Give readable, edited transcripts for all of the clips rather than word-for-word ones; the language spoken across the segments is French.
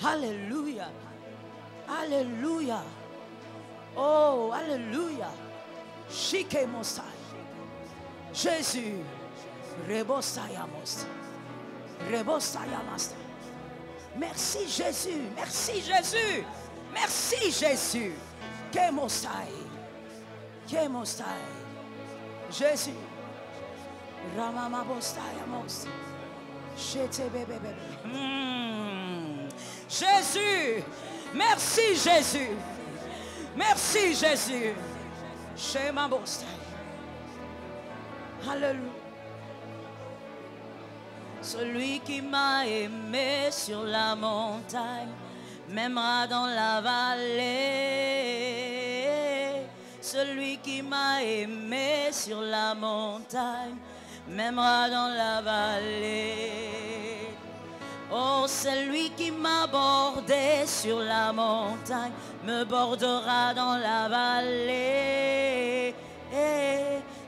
Alléluia. Alléluia. Oh, alléluia. Chique Mosai. Jésus. Rebosayamos. Rebosayamos. Merci Jésus. Merci Jésus. Merci Jésus. Kemosai. Kemosai. Jésus. Ramamabosayamos. Jésus. Merci Jésus. Merci Jésus. Shema Bosai. Alléluia. Celui qui m'a aimé sur la montagne m'aimera dans la vallée. Celui qui m'a aimé sur la montagne m'aimera dans la vallée. Oh, celui qui m'a bordé sur la montagne me bordera dans la vallée.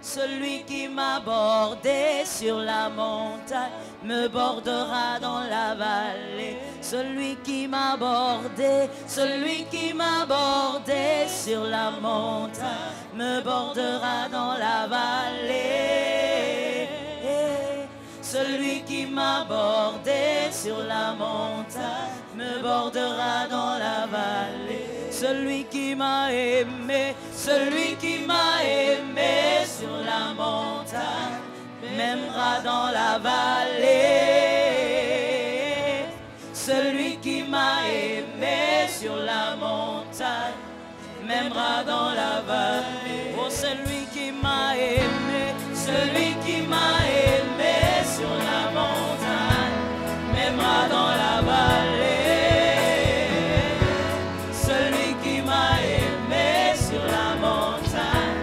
Celui qui m'a bordé sur la montagne me bordera dans la vallée. Celui qui m'a bordé sur la montagne me bordera dans la vallée. Celui qui m'a bordé sur la montagne me bordera dans la vallée. Celui qui m'a aimé sur la montagne m'aimera dans la vallée. Celui qui m'a aimé sur la montagne m'aimera dans la vallée. Oh, celui qui m'a aimé sur la montagne m'aimera dans la vallée. Celui qui m'a aimé sur la montagne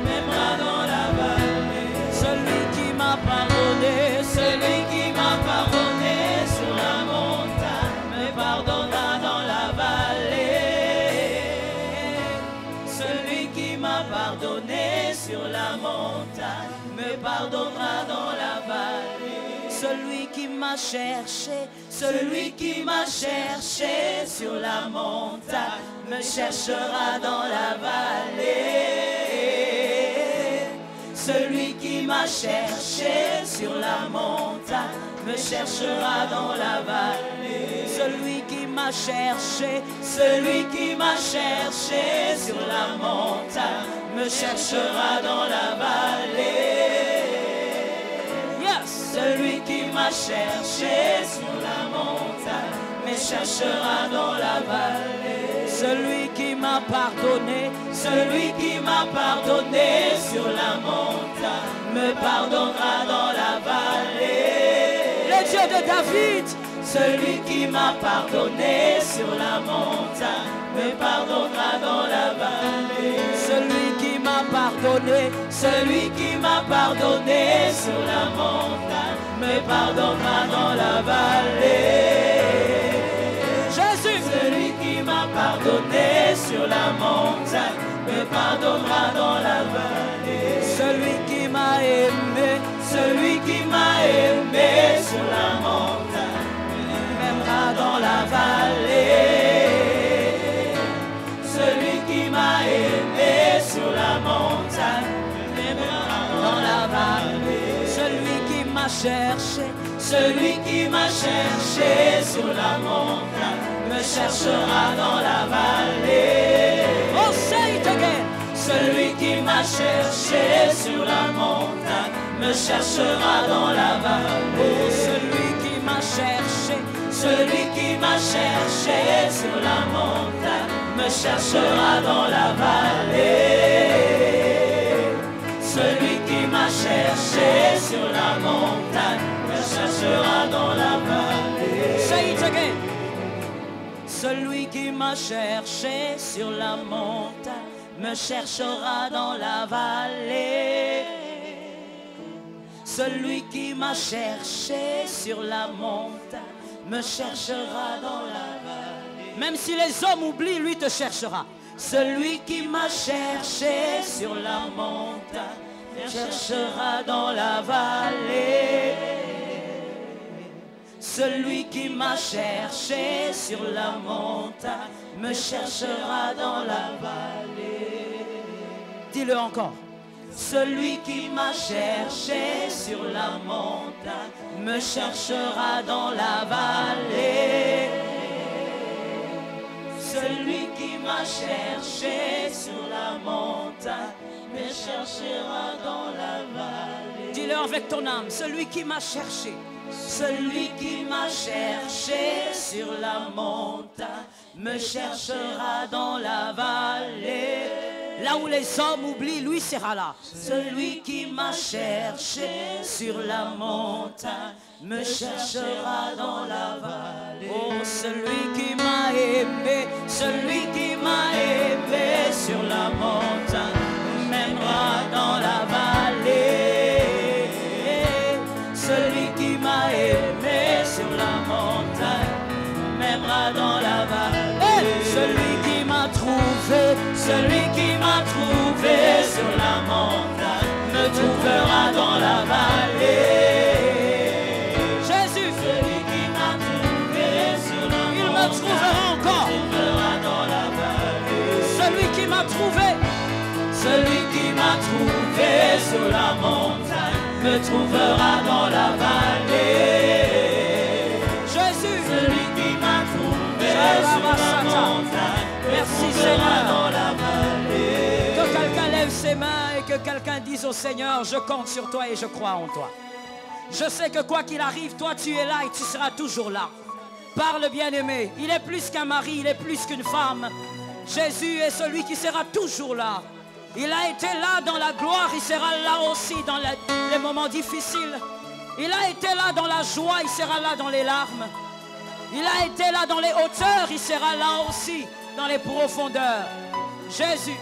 m'aimera dans la vallée. Celui qui m'a pardonné sur la montagne me pardonnera dans la vallée. Celui qui m'a pardonné sur la montagne me pardonnera dans la vallée. Celui qui m'a cherché sur la montagne me cherchera dans la vallée. Celui qui m'a cherché sur la montagne me cherchera dans la vallée. Celui qui m'a cherché sur la montagne me cherchera dans la vallée. Yes. Celui qui m'a cherché sur la montagne me cherchera dans la vallée. Celui qui m'a pardonné sur la montagne me pardonnera dans la vallée. Le Dieu de David. Celui qui m'a pardonné sur la montagne me pardonnera dans la vallée. Celui qui m'a pardonné sur la montagne me pardonnera dans la vallée. Jésus. Celui qui m'a pardonné sur la montagne me pardonnera dans la vallée. Celui qui m'a aimé sur la montagne m'aimera dans la vallée. Celui qui m'a aimé sur la montagne m'aimera dans la vallée. Celui qui m'a cherché sur la montagne me cherchera dans la vallée. Oh, say it again. Celui qui m'a cherché sur la montagne me cherchera dans la vallée. Oh, celui qui m'a cherché sur la montagne me cherchera dans la vallée. Celui qui m'a cherché sur la montagne me cherchera dans la vallée. Say it again. Celui qui m'a cherché sur la montagne me cherchera dans la vallée. Celui qui m'a cherché sur la montagne me cherchera dans la vallée. Même si les hommes oublient, lui te cherchera. Celui qui m'a cherché sur la montagne me cherchera dans la vallée. Celui qui m'a cherché sur la montagne me cherchera dans la vallée. Dis-le encore. Celui qui m'a cherché sur la montagne me cherchera dans la vallée. Celui qui m'a cherché sur la montagne me cherchera dans la vallée. Dis-le avec ton âme. Celui qui m'a cherché. Celui qui m'a cherché sur la montagne me cherchera dans la vallée. Là où les hommes oublient, lui sera là. Celui qui m'a cherché sur la montagne me cherchera dans la vallée. Oh, celui qui m'a aimé sur la montagne m'aimera dans la vallée. Celui qui m'a aimé sur la montagne m'aimera dans la vallée. Celui qui m'a trouvé sur la montagne me trouvera dans la vallée. Jésus, celui qui m'a trouvé sur la montagne, il me trouvera encore. Me trouvera dans la vallée. Celui qui m'a trouvé sur la montagne me trouvera dans la vallée. Jésus, celui qui m'a trouvé sur la montagne, merci Seigneur. Dans la vallée. Que quelqu'un lève ses mains et que quelqu'un dise au Seigneur, je compte sur toi et je crois en toi. Je sais que quoi qu'il arrive, toi tu es là et tu seras toujours là. Parle bien-aimé, il est plus qu'un mari, il est plus qu'une femme. Jésus est celui qui sera toujours là. Il a été là dans la gloire, il sera là aussi dans les moments difficiles. Il a été là dans la joie, il sera là dans les larmes. Il a été là dans les hauteurs, il sera là aussi dans les profondeurs. Jésus,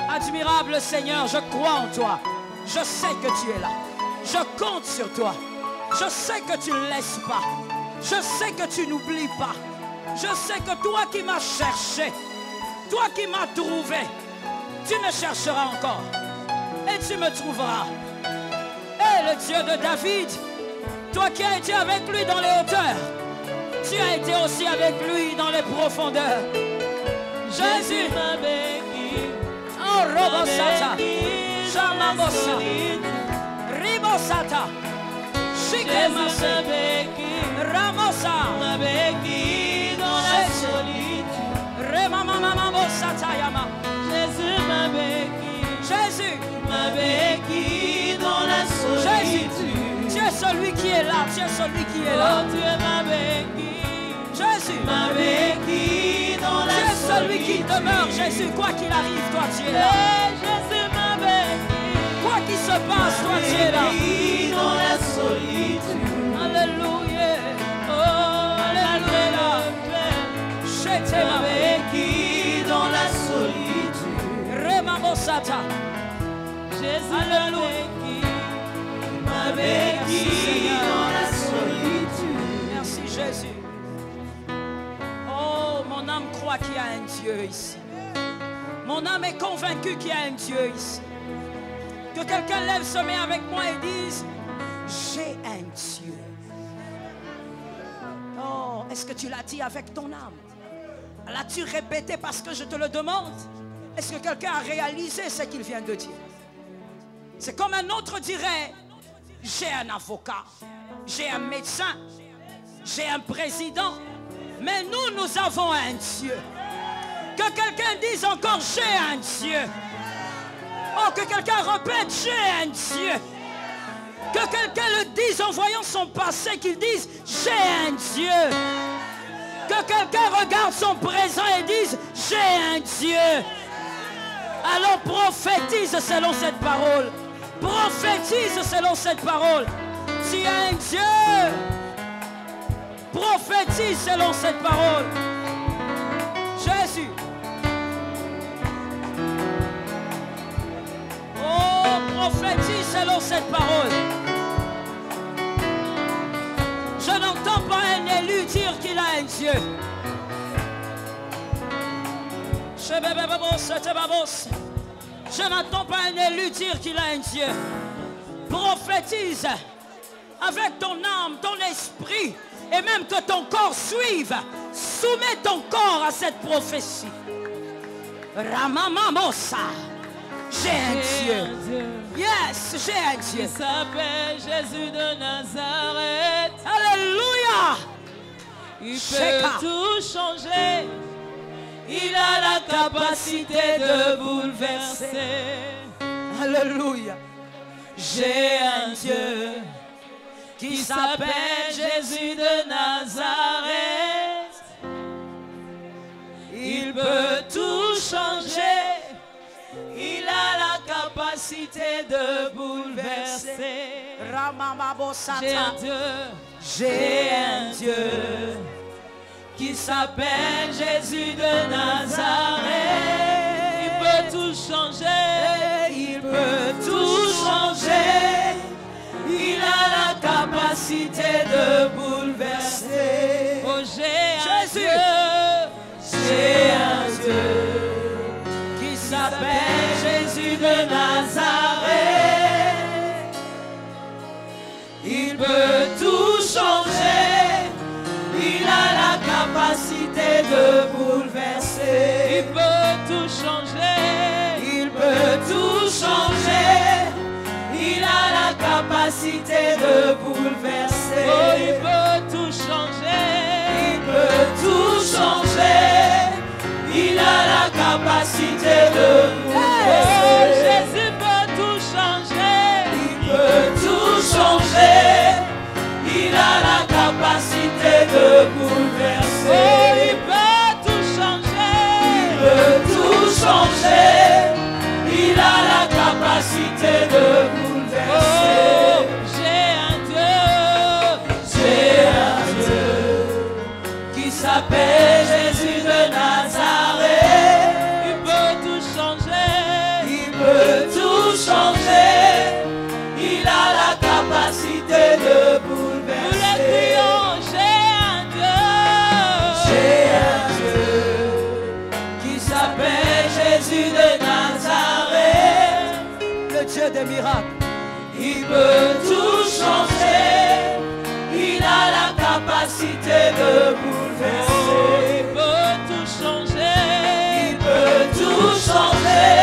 admirable Seigneur, je crois en toi. Je sais que tu es là. Je compte sur toi. Je sais que tu ne laisses pas. Je sais que tu n'oublies pas. Je sais que toi qui m'as cherché, toi qui m'as trouvé, tu me chercheras encore et tu me trouveras. Et le Dieu de David, toi qui as été avec lui dans les hauteurs, tu as été aussi avec lui dans les profondeurs. Jésus, oh Robosata, Shamamosa, Ribosata, Shikemasa, Ramosa, dans la solitude, Remamamamosata Yama. Jésus m'a béni dans la solitude. Tu es celui qui est là, tu es celui qui est là. Tu es ma béni. Jésus m'a béni dans la solitude. Tu es celui qui demeure, Jésus, quoi qu'il arrive, toi tu es là. Jésus m'a béni. Quoi qu'il se passe, toi tu es là. Dans la solitude. Alléluia. Oh, alléluia. J'étais ma béni dans la solitude. Remamosata. Jésus m'a béni dans la solitude. Merci Jésus. Oh, mon âme croit qu'il y a un Dieu ici. Mon âme est convaincue qu'il y a un Dieu ici. Que quelqu'un lève sa main avec moi et dise, j'ai un Dieu. Oh, est-ce que tu l'as dit avec ton âme? L'as-tu répété parce que je te le demande? Est-ce que quelqu'un a réalisé ce qu'il vient de dire? C'est comme un autre dirait, j'ai un avocat, j'ai un médecin, j'ai un président, mais nous avons un Dieu. Que quelqu'un dise encore, j'ai un Dieu. Oh, que quelqu'un répète, j'ai un Dieu. Que quelqu'un le dise en voyant son passé, qu'il dise, j'ai un Dieu. Que quelqu'un regarde son présent et dise, j'ai un Dieu. Alors prophétise selon cette parole. Prophétise selon cette parole. Tu as un Dieu. Prophétise selon cette parole. Jésus. Oh, prophétise selon cette parole. Je n'entends pas un élu dire qu'il a un Dieu. Je n'entends pas un élu dire qu'il a un Dieu. Prophétise avec ton âme, ton esprit, et même que ton corps suive. Soumets ton corps à cette prophétie. Ramamamosa. J'ai un Dieu. Yes, j'ai un Dieu. Il s'appelle Jésus de Nazareth. Alléluia. Il peut tout changer. Il a la capacité de bouleverser. Alléluia. J'ai un Dieu qui s'appelle Jésus de Nazareth. Il peut tout changer. Il a la capacité de bouleverser. J'ai un Dieu. J'ai un Dieu qui s'appelle Jésus de Nazareth. Il peut tout changer. Il peut tout changer. Il a la capacité de bouleverser. Oh, j'ai un Dieu. J'ai un Dieu qui s'appelle Jésus de Nazareth. Il peut tout changer. Il a la capacité de bouleverser. Il peut tout changer. Il peut tout changer. Il a la capacité de bouleverser. Oh, il peut tout changer. Il peut tout changer. Il a la capacité de bouleverser. Oh, Jésus peut tout changer. Il peut tout changer. Il a la capacité de bouleverser. Oh, il peut tout changer. Il peut tout changer. Il a la capacité de bouleverser. Oh, j'ai un Dieu qui s'appelle Jésus de Nazareth. Il peut tout changer. Il peut tout changer. Il a la capacité de bouleverser. Nous le crions, j'ai un Dieu qui s'appelle Jésus de Nazareth. Le Dieu des miracles. Il peut tout changer. Il a la capacité de bouleverser. Oh, il peut tout changer. Il peut tout changer.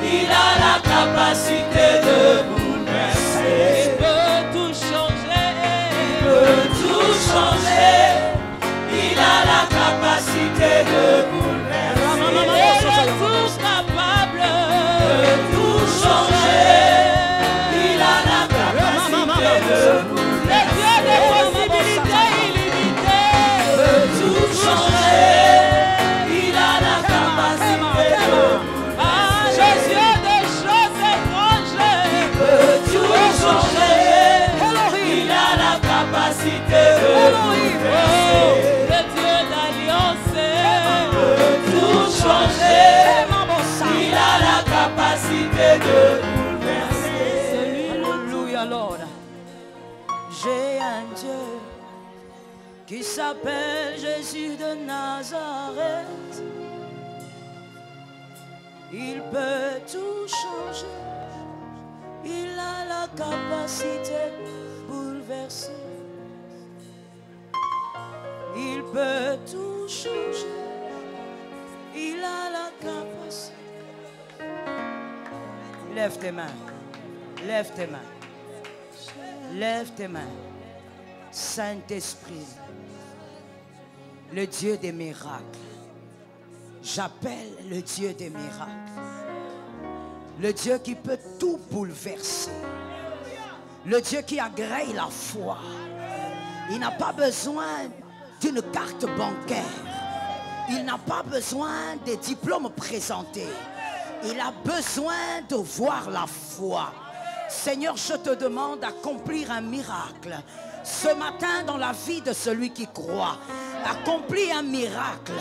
Il a la capacité de bouleverser. Il peut tout changer. Il peut tout changer. Il a la capacité de bouleverser. Il est tout capable de tout changer. Il a la capacité de bouleverser. Le Dieu des possibilités illimitées peut tout changer. Il a la capacité de bouleverser. Ah, le Dieu des choses étranges. Il peut tout changer. Il a la capacité de bouleverser. Le Dieu d'alliance peut tout changer. Il a la capacité de bouleverser. Alléluia, Lord. J'ai un Dieu qui s'appelle Jésus de Nazareth. Il peut tout changer. Il a la capacité de bouleverser. Il peut tout changer. Il a la capacité. Lève tes mains. Lève tes mains. Lève tes mains. Saint-Esprit, le Dieu des miracles. J'appelle le Dieu des miracles. Le Dieu qui peut tout bouleverser. Le Dieu qui agrée la foi. Il n'a pas besoin d'une carte bancaire. Il n'a pas besoin des diplômes présentés. Il a besoin de voir la foi. Seigneur, je te demande d'accomplir un miracle ce matin dans la vie de celui qui croit. Accomplis un miracle.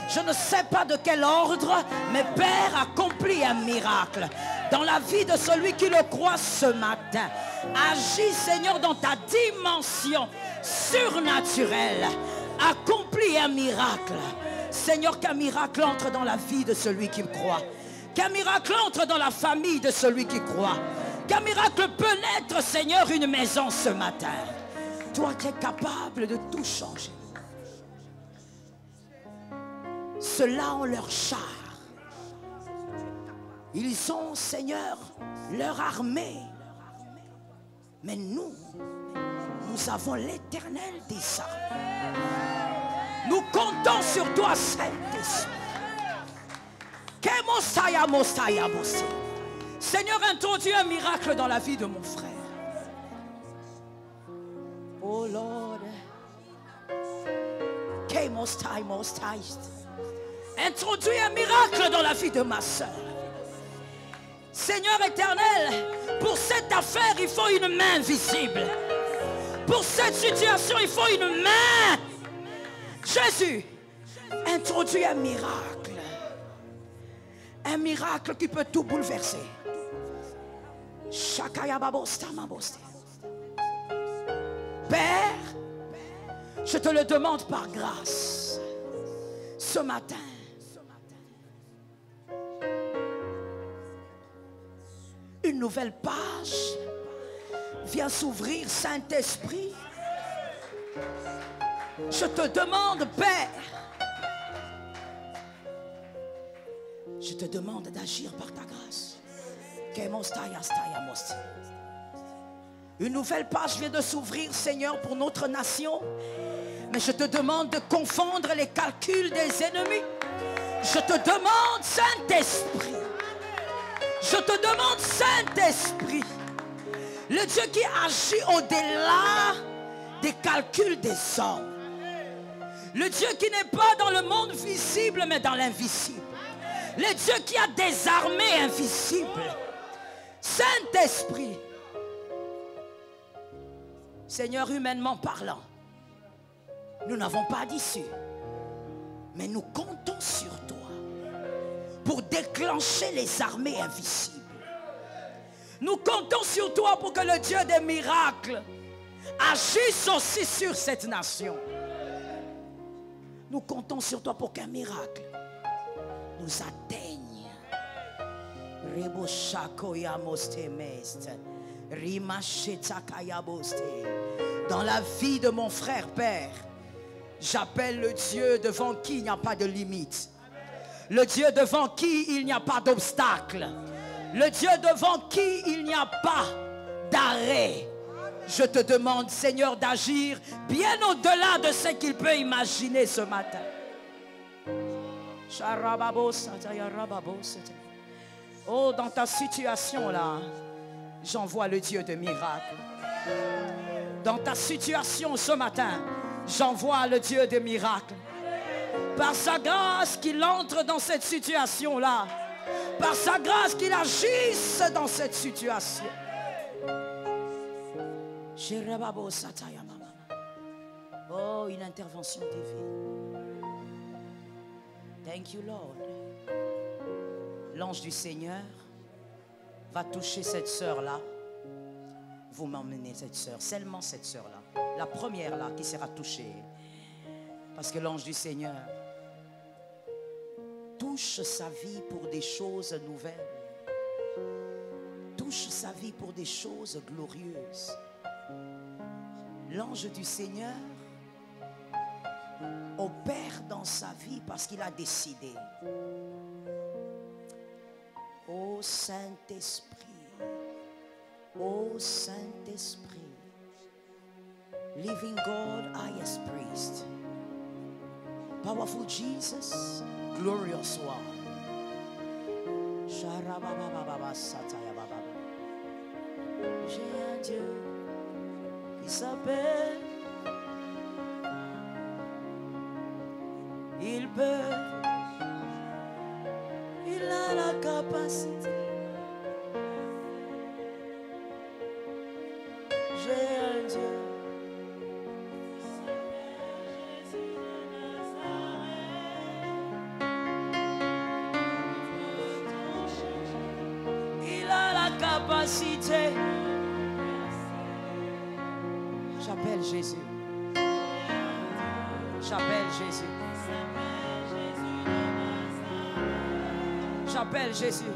Je ne sais pas de quel ordre, mais Père, accomplis un miracle dans la vie de celui qui le croit ce matin. Agis, Seigneur, dans ta dimension surnaturelle. Accomplis un miracle. Seigneur, qu'un miracle entre dans la vie de celui qui me croit. Qu'un miracle entre dans la famille de celui qui croit. qu'un miracle peut naître, Seigneur, une maison ce matin. Toi qui es capable de tout changer. Ceux-là ont leur char. Ils ont, Seigneur, leur armée. Mais nous avons l'Éternel des armées. Nous comptons sur toi, Saint-Esprit. Seigneur, introduis un miracle dans la vie de mon frère. Oh Lord. Introduis un miracle dans la vie de ma soeur. Seigneur éternel, pour cette affaire, il faut une main visible. Pour cette situation, il faut une main. Jésus, introduis un miracle. Un miracle qui peut tout bouleverser. Père, je te le demande par grâce. Ce matin, une nouvelle page vient s'ouvrir, Saint-Esprit. Je te demande, Père, je te demande d'agir par ta grâce. Une nouvelle page vient de s'ouvrir, Seigneur, pour notre nation. Mais je te demande de confondre les calculs des ennemis. Je te demande, Saint-Esprit. Je te demande, Saint-Esprit, le Dieu qui agit au-delà des calculs des hommes. Le Dieu qui n'est pas dans le monde visible, mais dans l'invisible. Le Dieu qui a des armées invisibles. Saint-Esprit, Seigneur, humainement parlant, nous n'avons pas d'issue. Mais nous comptons sur toi pour déclencher les armées invisibles. Nous comptons sur toi pour que le Dieu des miracles agisse aussi sur cette nation. Nous comptons sur toi pour qu'un miracle nous atteigne. Dans la vie de mon frère, Père, j'appelle le Dieu devant qui il n'y a pas de limite. Le Dieu devant qui il n'y a pas d'obstacle. Le Dieu devant qui il n'y a pas d'arrêt. Je te demande, Seigneur, d'agir bien au-delà de ce qu'il peut imaginer ce matin. Oh, dans ta situation là, j'envoie le Dieu de miracles. Dans ta situation ce matin, j'envoie le Dieu de miracles. Par sa grâce qu'il entre dans cette situation là. Par sa grâce qu'il agisse dans cette situation. Oh, une intervention divine. Thank you, Lord. L'ange du Seigneur va toucher cette sœur-là. Vous m'emmenez cette sœur, seulement cette sœur-là. La première là qui sera touchée. Parce que l'ange du Seigneur touche sa vie pour des choses nouvelles. Touche sa vie pour des choses glorieuses. L'ange du Seigneur opère dans sa vie parce qu'il a décidé. Ô Saint-Esprit, ô Saint-Esprit, living God, highest priest, powerful Jesus, glorious one. J'ai un Dieu qui s'appelle, il peut, il a la capacité. J'ai un Dieu. Il a la capacité. J'appelle Jésus. J'appelle Jésus. J'appelle Jésus.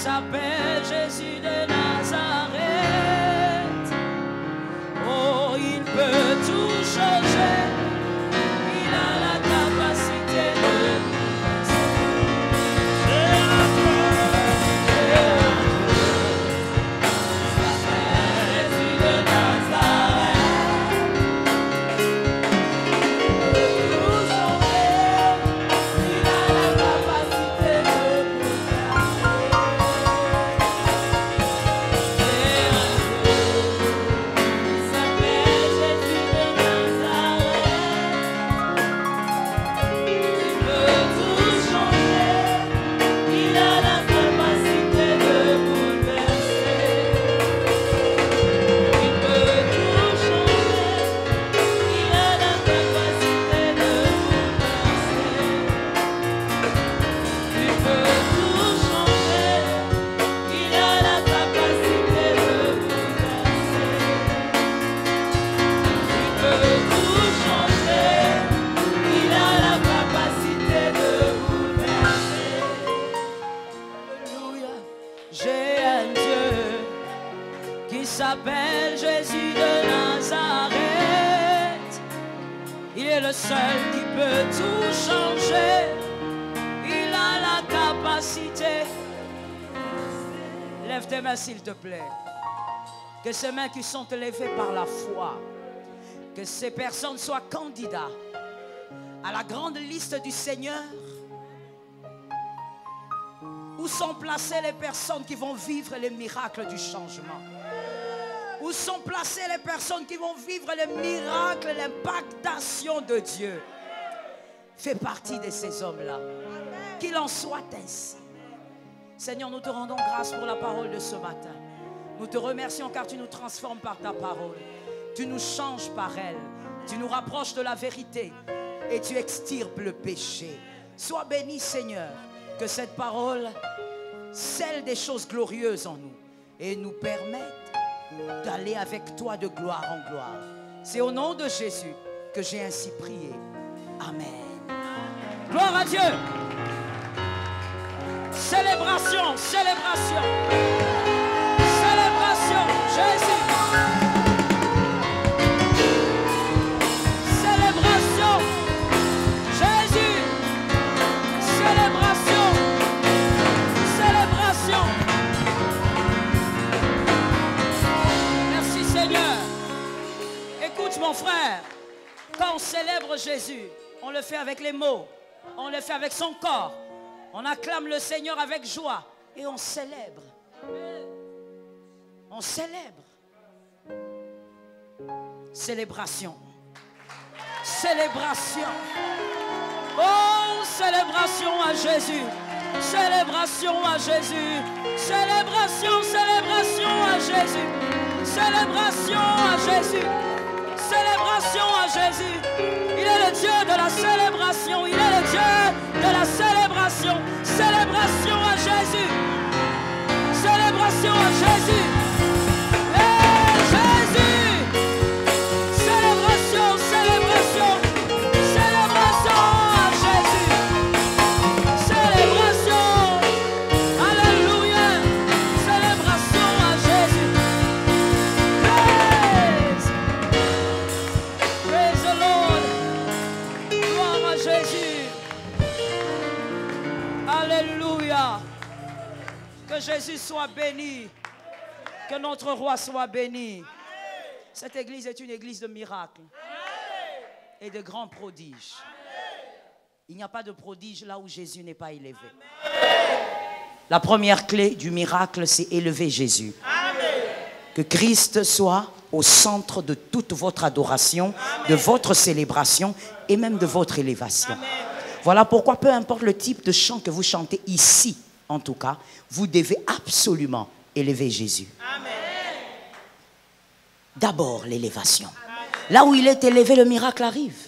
s'appelle Jésus de Nazareth. Oh, il peut tout changer. Il a la capacité de s'appelle Jésus de Nazareth. Il est le seul qui peut tout changer. Il a la capacité. Lève tes mains s'il te plaît. Que ces mains qui sont élevées par la foi, que ces personnes soient candidats à la grande liste du Seigneur. Où sont placées les personnes qui vont vivre les miracles du changement? Où sont placées les personnes qui vont vivre les miracles, l'impactation de Dieu? Fais partie de ces hommes-là. Qu'il en soit ainsi. Seigneur, nous te rendons grâce pour la parole de ce matin. Nous te remercions car tu nous transformes par ta parole. Tu nous changes par elle. Tu nous rapproches de la vérité et tu extirpes le péché. Sois béni, Seigneur, que cette parole scelle des choses glorieuses en nous et nous permette d'aller avec toi de gloire en gloire. C'est au nom de Jésus que j'ai ainsi prié. Amen. Gloire à Dieu. Célébration, célébration. Célébration, Jésus. Célébration, Jésus. Célébration, célébration. Merci Seigneur. Écoute mon frère, quand on célèbre Jésus, on le fait avec les mots, on le fait avec son corps. On acclame le Seigneur avec joie et on célèbre. On célèbre. Célébration. Célébration. Oh, célébration à Jésus. Célébration à Jésus. Célébration, célébration à Jésus. Célébration à Jésus. Célébration à Jésus. Il est le Dieu de la célébration. Il est le Dieu de la célébration. Célébration à Jésus. Célébration à Jésus. Hey, Jésus. Célébration, célébration. Célébration à Jésus. Célébration. Alléluia. Célébration à Jésus. Praise the Lord. Gloire à Jésus. Alléluia. Que Jésus soit béni. Que notre roi soit béni. Cette église est une église de miracles et de grands prodiges. Il n'y a pas de prodige là où Jésus n'est pas élevé. La première clé du miracle, c'est élever Jésus. Que Christ soit au centre de toute votre adoration, de votre célébration et même de votre élévation. Voilà pourquoi, peu importe le type de chant que vous chantez ici, en tout cas, vous devez absolument élever Jésus. D'abord, l'élévation. Là où il est élevé, le miracle arrive.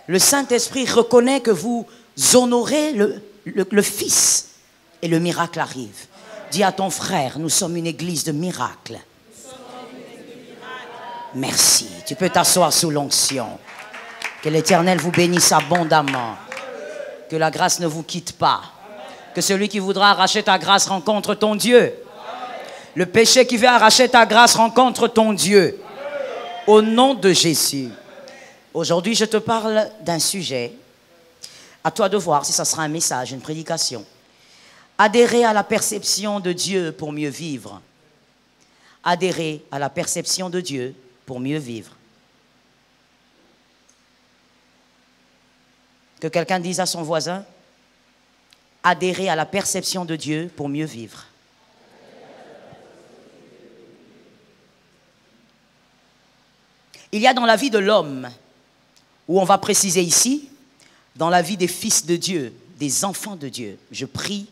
Le Saint-Esprit reconnaît que vous honorez le Fils et le miracle arrive. Dis à ton frère, nous sommes une église de miracles. Merci. Tu peux t'asseoir sous l'onction. Que l'Éternel vous bénisse abondamment. Que la grâce ne vous quitte pas. Que celui qui voudra arracher ta grâce rencontre ton Dieu. Le péché qui veut arracher ta grâce rencontre ton Dieu. Au nom de Jésus. Aujourd'hui, je te parle d'un sujet. À toi de voir si ça sera un message, une prédication. Adhérer à la perception de Dieu pour mieux vivre. Adhérer à la perception de Dieu pour mieux vivre. Que quelqu'un dise à son voisin, adhérer à la perception de Dieu pour mieux vivre. Il y a dans la vie de l'homme, où on va préciser ici, dans la vie des fils de Dieu, des enfants de Dieu. Je prie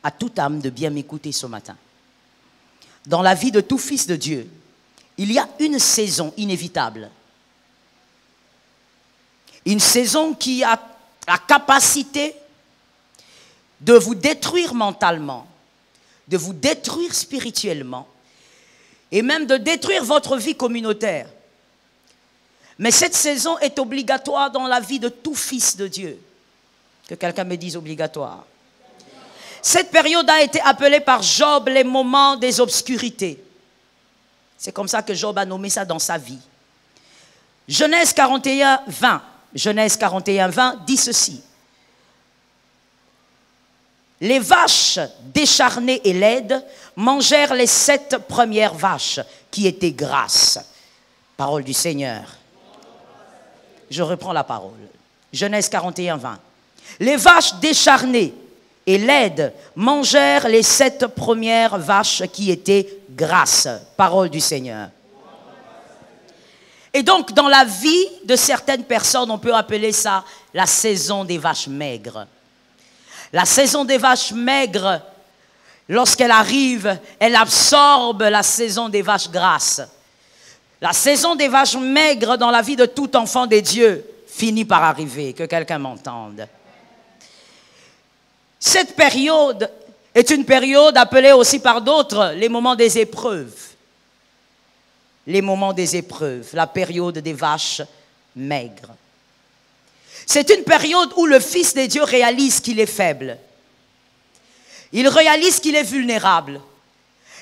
à toute âme de bien m'écouter ce matin. Dans la vie de tout fils de Dieu, il y a une saison inévitable. Une saison qui a la capacité de vous détruire mentalement, de vous détruire spirituellement et même de détruire votre vie communautaire. Mais cette saison est obligatoire dans la vie de tout fils de Dieu. Que quelqu'un me dise obligatoire. Cette période a été appelée par Job les moments des obscurités. C'est comme ça que Job a nommé ça dans sa vie. Genèse 41, 20. Genèse 41, 20 dit ceci. Les vaches décharnées et laides mangèrent les 7 premières vaches qui étaient grasses. Parole du Seigneur. Je reprends la parole. Genèse 41, 20. Les vaches décharnées et laides mangèrent les 7 premières vaches qui étaient grasses. Parole du Seigneur. Et donc, dans la vie de certaines personnes, on peut appeler ça la saison des vaches maigres. La saison des vaches maigres, lorsqu'elle arrive, elle absorbe la saison des vaches grasses. La saison des vaches maigres dans la vie de tout enfant des dieux finit par arriver, que quelqu'un m'entende. Cette période est une période appelée aussi par d'autres les moments des épreuves. Les moments des épreuves, la période des vaches maigres. C'est une période où le Fils de Dieu réalise qu'il est faible. Il réalise qu'il est vulnérable.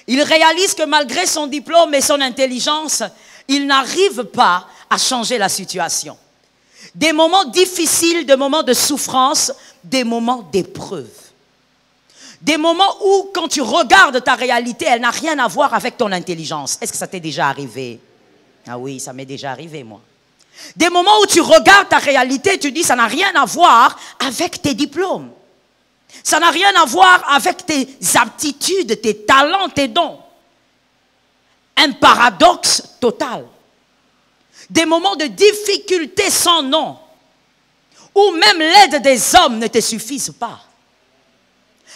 Il réalise que malgré son diplôme et son intelligence, il n'arrive pas à changer la situation. Des moments difficiles, des moments de souffrance, des moments d'épreuve. Des moments où, quand tu regardes ta réalité, elle n'a rien à voir avec ton intelligence. Est-ce que ça t'est déjà arrivé? Ah oui, ça m'est déjà arrivé, moi. Des moments où tu regardes ta réalité, tu dis, ça n'a rien à voir avec tes diplômes. Ça n'a rien à voir avec tes aptitudes, tes talents, tes dons. Un paradoxe total. Des moments de difficulté sans nom, où même l'aide des hommes ne te suffise pas.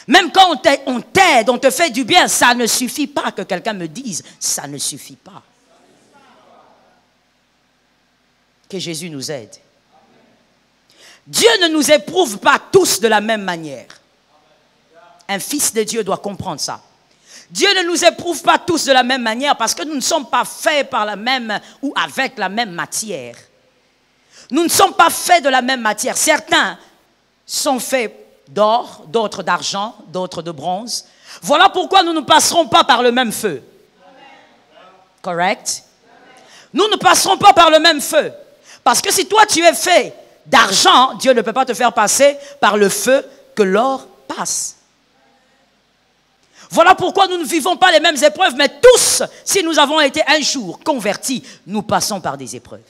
Même quand on t'aide, on te fait du bien, ça ne suffit pas. Que quelqu'un me dise, ça ne suffit pas. Que Jésus nous aide. Dieu ne nous éprouve pas tous de la même manière. Un fils de Dieu doit comprendre ça. Dieu ne nous éprouve pas tous de la même manière parce que nous ne sommes pas faits par la même ou avec la même matière. Nous ne sommes pas faits de la même matière. Certains sont faits d'or, d'autres d'argent, d'autres de bronze. Voilà pourquoi nous ne passerons pas par le même feu. Correct? Nous ne passerons pas par le même feu. Parce que si toi tu es fait d'argent, Dieu ne peut pas te faire passer par le feu que l'or passe. Voilà pourquoi nous ne vivons pas les mêmes épreuves, mais tous, si nous avons été un jour convertis, nous passons par des épreuves.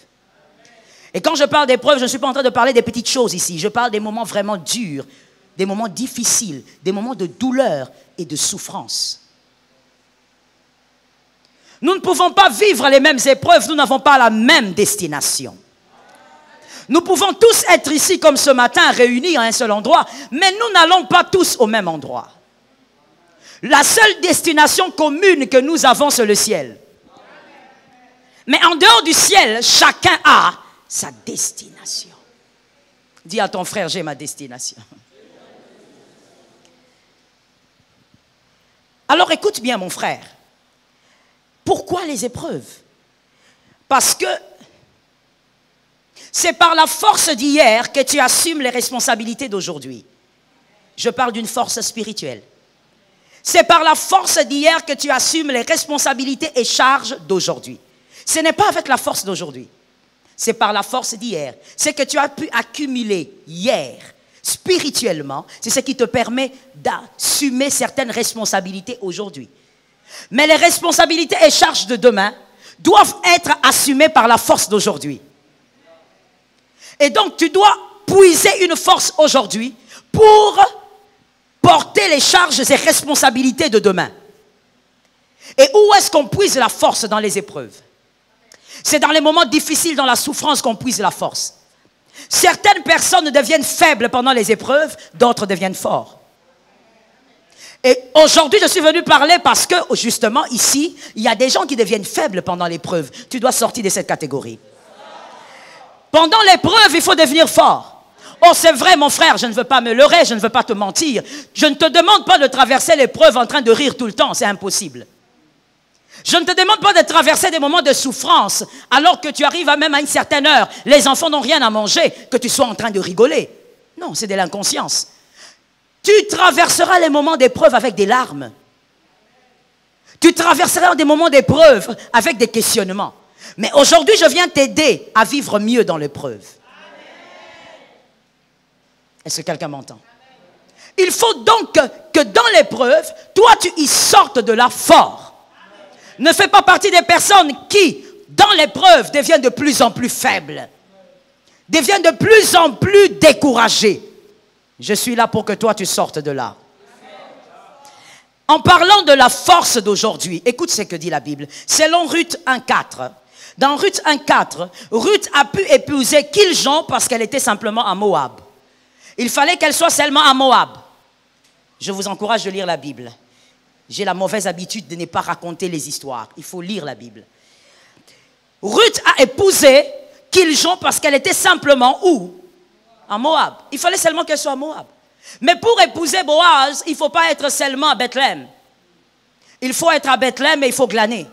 Et quand je parle d'épreuves, je ne suis pas en train de parler des petites choses ici. Je parle des moments vraiment durs, des moments difficiles, des moments de douleur et de souffrance. Nous ne pouvons pas vivre les mêmes épreuves, nous n'avons pas la même destination. Nous pouvons tous être ici comme ce matin, réunis à un seul endroit, mais nous n'allons pas tous au même endroit. La seule destination commune que nous avons, c'est le ciel. Mais en dehors du ciel, chacun a sa destination. Dis à ton frère, j'ai ma destination. Alors écoute bien mon frère. Pourquoi les épreuves? Parce que c'est par la force d'hier que tu assumes les responsabilités d'aujourd'hui. Je parle d'une force spirituelle. C'est par la force d'hier que tu assumes les responsabilités et charges d'aujourd'hui. Ce n'est pas avec la force d'aujourd'hui. C'est par la force d'hier. C'est que tu as pu accumuler hier, spirituellement. C'est ce qui te permet d'assumer certaines responsabilités aujourd'hui. Mais les responsabilités et charges de demain doivent être assumées par la force d'aujourd'hui. Et donc, tu dois puiser une force aujourd'hui pour porter les charges et responsabilités de demain. Et où est-ce qu'on puise la force dans les épreuves? C'est dans les moments difficiles, dans la souffrance, qu'on puise la force. Certaines personnes deviennent faibles pendant les épreuves, d'autres deviennent forts. Et aujourd'hui, je suis venu parler parce que, justement, ici, il y a des gens qui deviennent faibles pendant l'épreuve. Tu dois sortir de cette catégorie. Pendant l'épreuve, il faut devenir fort. Oh, c'est vrai, mon frère, je ne veux pas me leurrer, je ne veux pas te mentir. Je ne te demande pas de traverser l'épreuve en train de rire tout le temps, c'est impossible. Je ne te demande pas de traverser des moments de souffrance alors que tu arrives même à une certaine heure, les enfants n'ont rien à manger, que tu sois en train de rigoler. Non, c'est de l'inconscience. Tu traverseras les moments d'épreuve avec des larmes. Tu traverseras des moments d'épreuve avec des questionnements. Mais aujourd'hui, je viens t'aider à vivre mieux dans l'épreuve. Est-ce que quelqu'un m'entend? Il faut donc que dans l'épreuve, toi, tu y sortes de là fort. Ne fais pas partie des personnes qui, dans l'épreuve, deviennent de plus en plus faibles. Deviennent de plus en plus découragées. Je suis là pour que toi, tu sortes de là. En parlant de la force d'aujourd'hui, écoute ce que dit la Bible. Selon Ruth 1,4. Dans Ruth 1,4, Ruth a pu épouser Kiljon parce qu'elle était simplement à Moab. Il fallait qu'elle soit seulement à Moab. Je vous encourage de lire la Bible. J'ai la mauvaise habitude de ne pas raconter les histoires. Il faut lire la Bible. Ruth a épousé Kiljon parce qu'elle était simplement où? À Moab. Il fallait seulement qu'elle soit à Moab. Mais pour épouser Boaz, il ne faut pas être seulement à Bethléem. Il faut être à Bethléem et il faut glaner.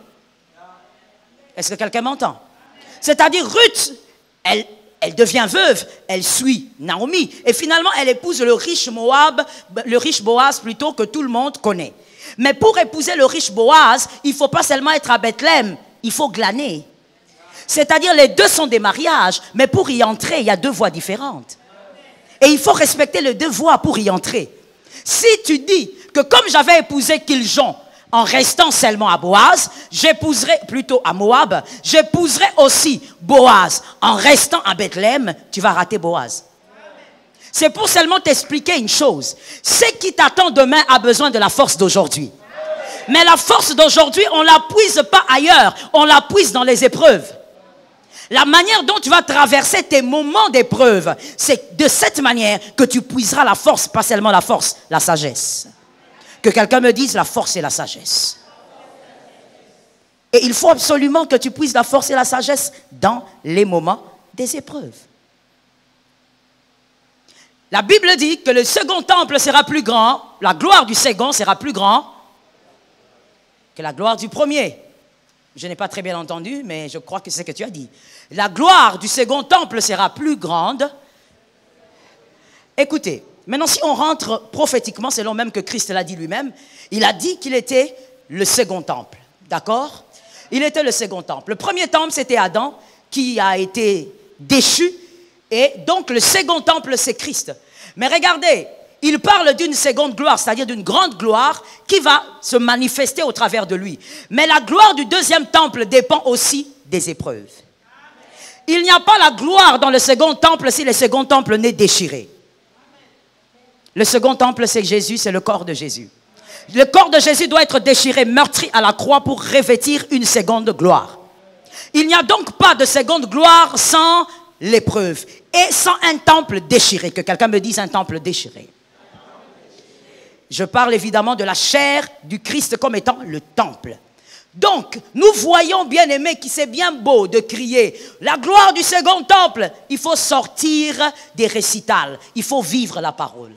Est-ce que quelqu'un m'entend? C'est-à-dire Ruth, elle devient veuve, elle suit Naomi. Et finalement, elle épouse le riche Boaz plutôt que tout le monde connaît. Mais pour épouser le riche Boaz, il ne faut pas seulement être à Bethléem, il faut glaner. C'est-à-dire les deux sont des mariages, mais pour y entrer, il y a deux voies différentes. Et il faut respecter les deux voies pour y entrer. Si tu dis que comme j'avais épousé Kiljon, en restant seulement à Boaz, j'épouserai plutôt à Moab, j'épouserai aussi Boaz. En restant à Bethléem, tu vas rater Boaz. C'est pour seulement t'expliquer une chose. Ce qui t'attend demain a besoin de la force d'aujourd'hui. Mais la force d'aujourd'hui, on ne la puise pas ailleurs, on la puise dans les épreuves. La manière dont tu vas traverser tes moments d'épreuve, c'est de cette manière que tu puiseras la force, pas seulement la force, la sagesse. Que quelqu'un me dise la force et la sagesse. Et il faut absolument que tu puisses la force et la sagesse dans les moments des épreuves. La Bible dit que le second temple sera plus grand, la gloire du second sera plus grand que la gloire du premier. Je n'ai pas très bien entendu, mais je crois que c'est ce que tu as dit. La gloire du second temple sera plus grande. Écoutez, maintenant si on rentre prophétiquement, selon même que Christ l'a dit lui-même, il a dit qu'il était le second temple. D'accord? Il était le second temple. Le premier temple, c'était Adam qui a été déchu. Et donc le second temple, c'est Christ. Mais regardez, il parle d'une seconde gloire, c'est-à-dire d'une grande gloire qui va se manifester au travers de lui. Mais la gloire du deuxième temple dépend aussi des épreuves. Il n'y a pas la gloire dans le second temple si le second temple n'est déchiré. Le second temple, c'est Jésus, c'est le corps de Jésus. Le corps de Jésus doit être déchiré, meurtri à la croix pour revêtir une seconde gloire. Il n'y a donc pas de seconde gloire sans l'épreuve et sans un temple déchiré. Que quelqu'un me dise un temple déchiré. Je parle évidemment de la chair du Christ comme étant le temple. Donc, nous voyons, bien-aimés, que c'est bien beau de crier la gloire du second temple. Il faut sortir des récitals. Il faut vivre la parole.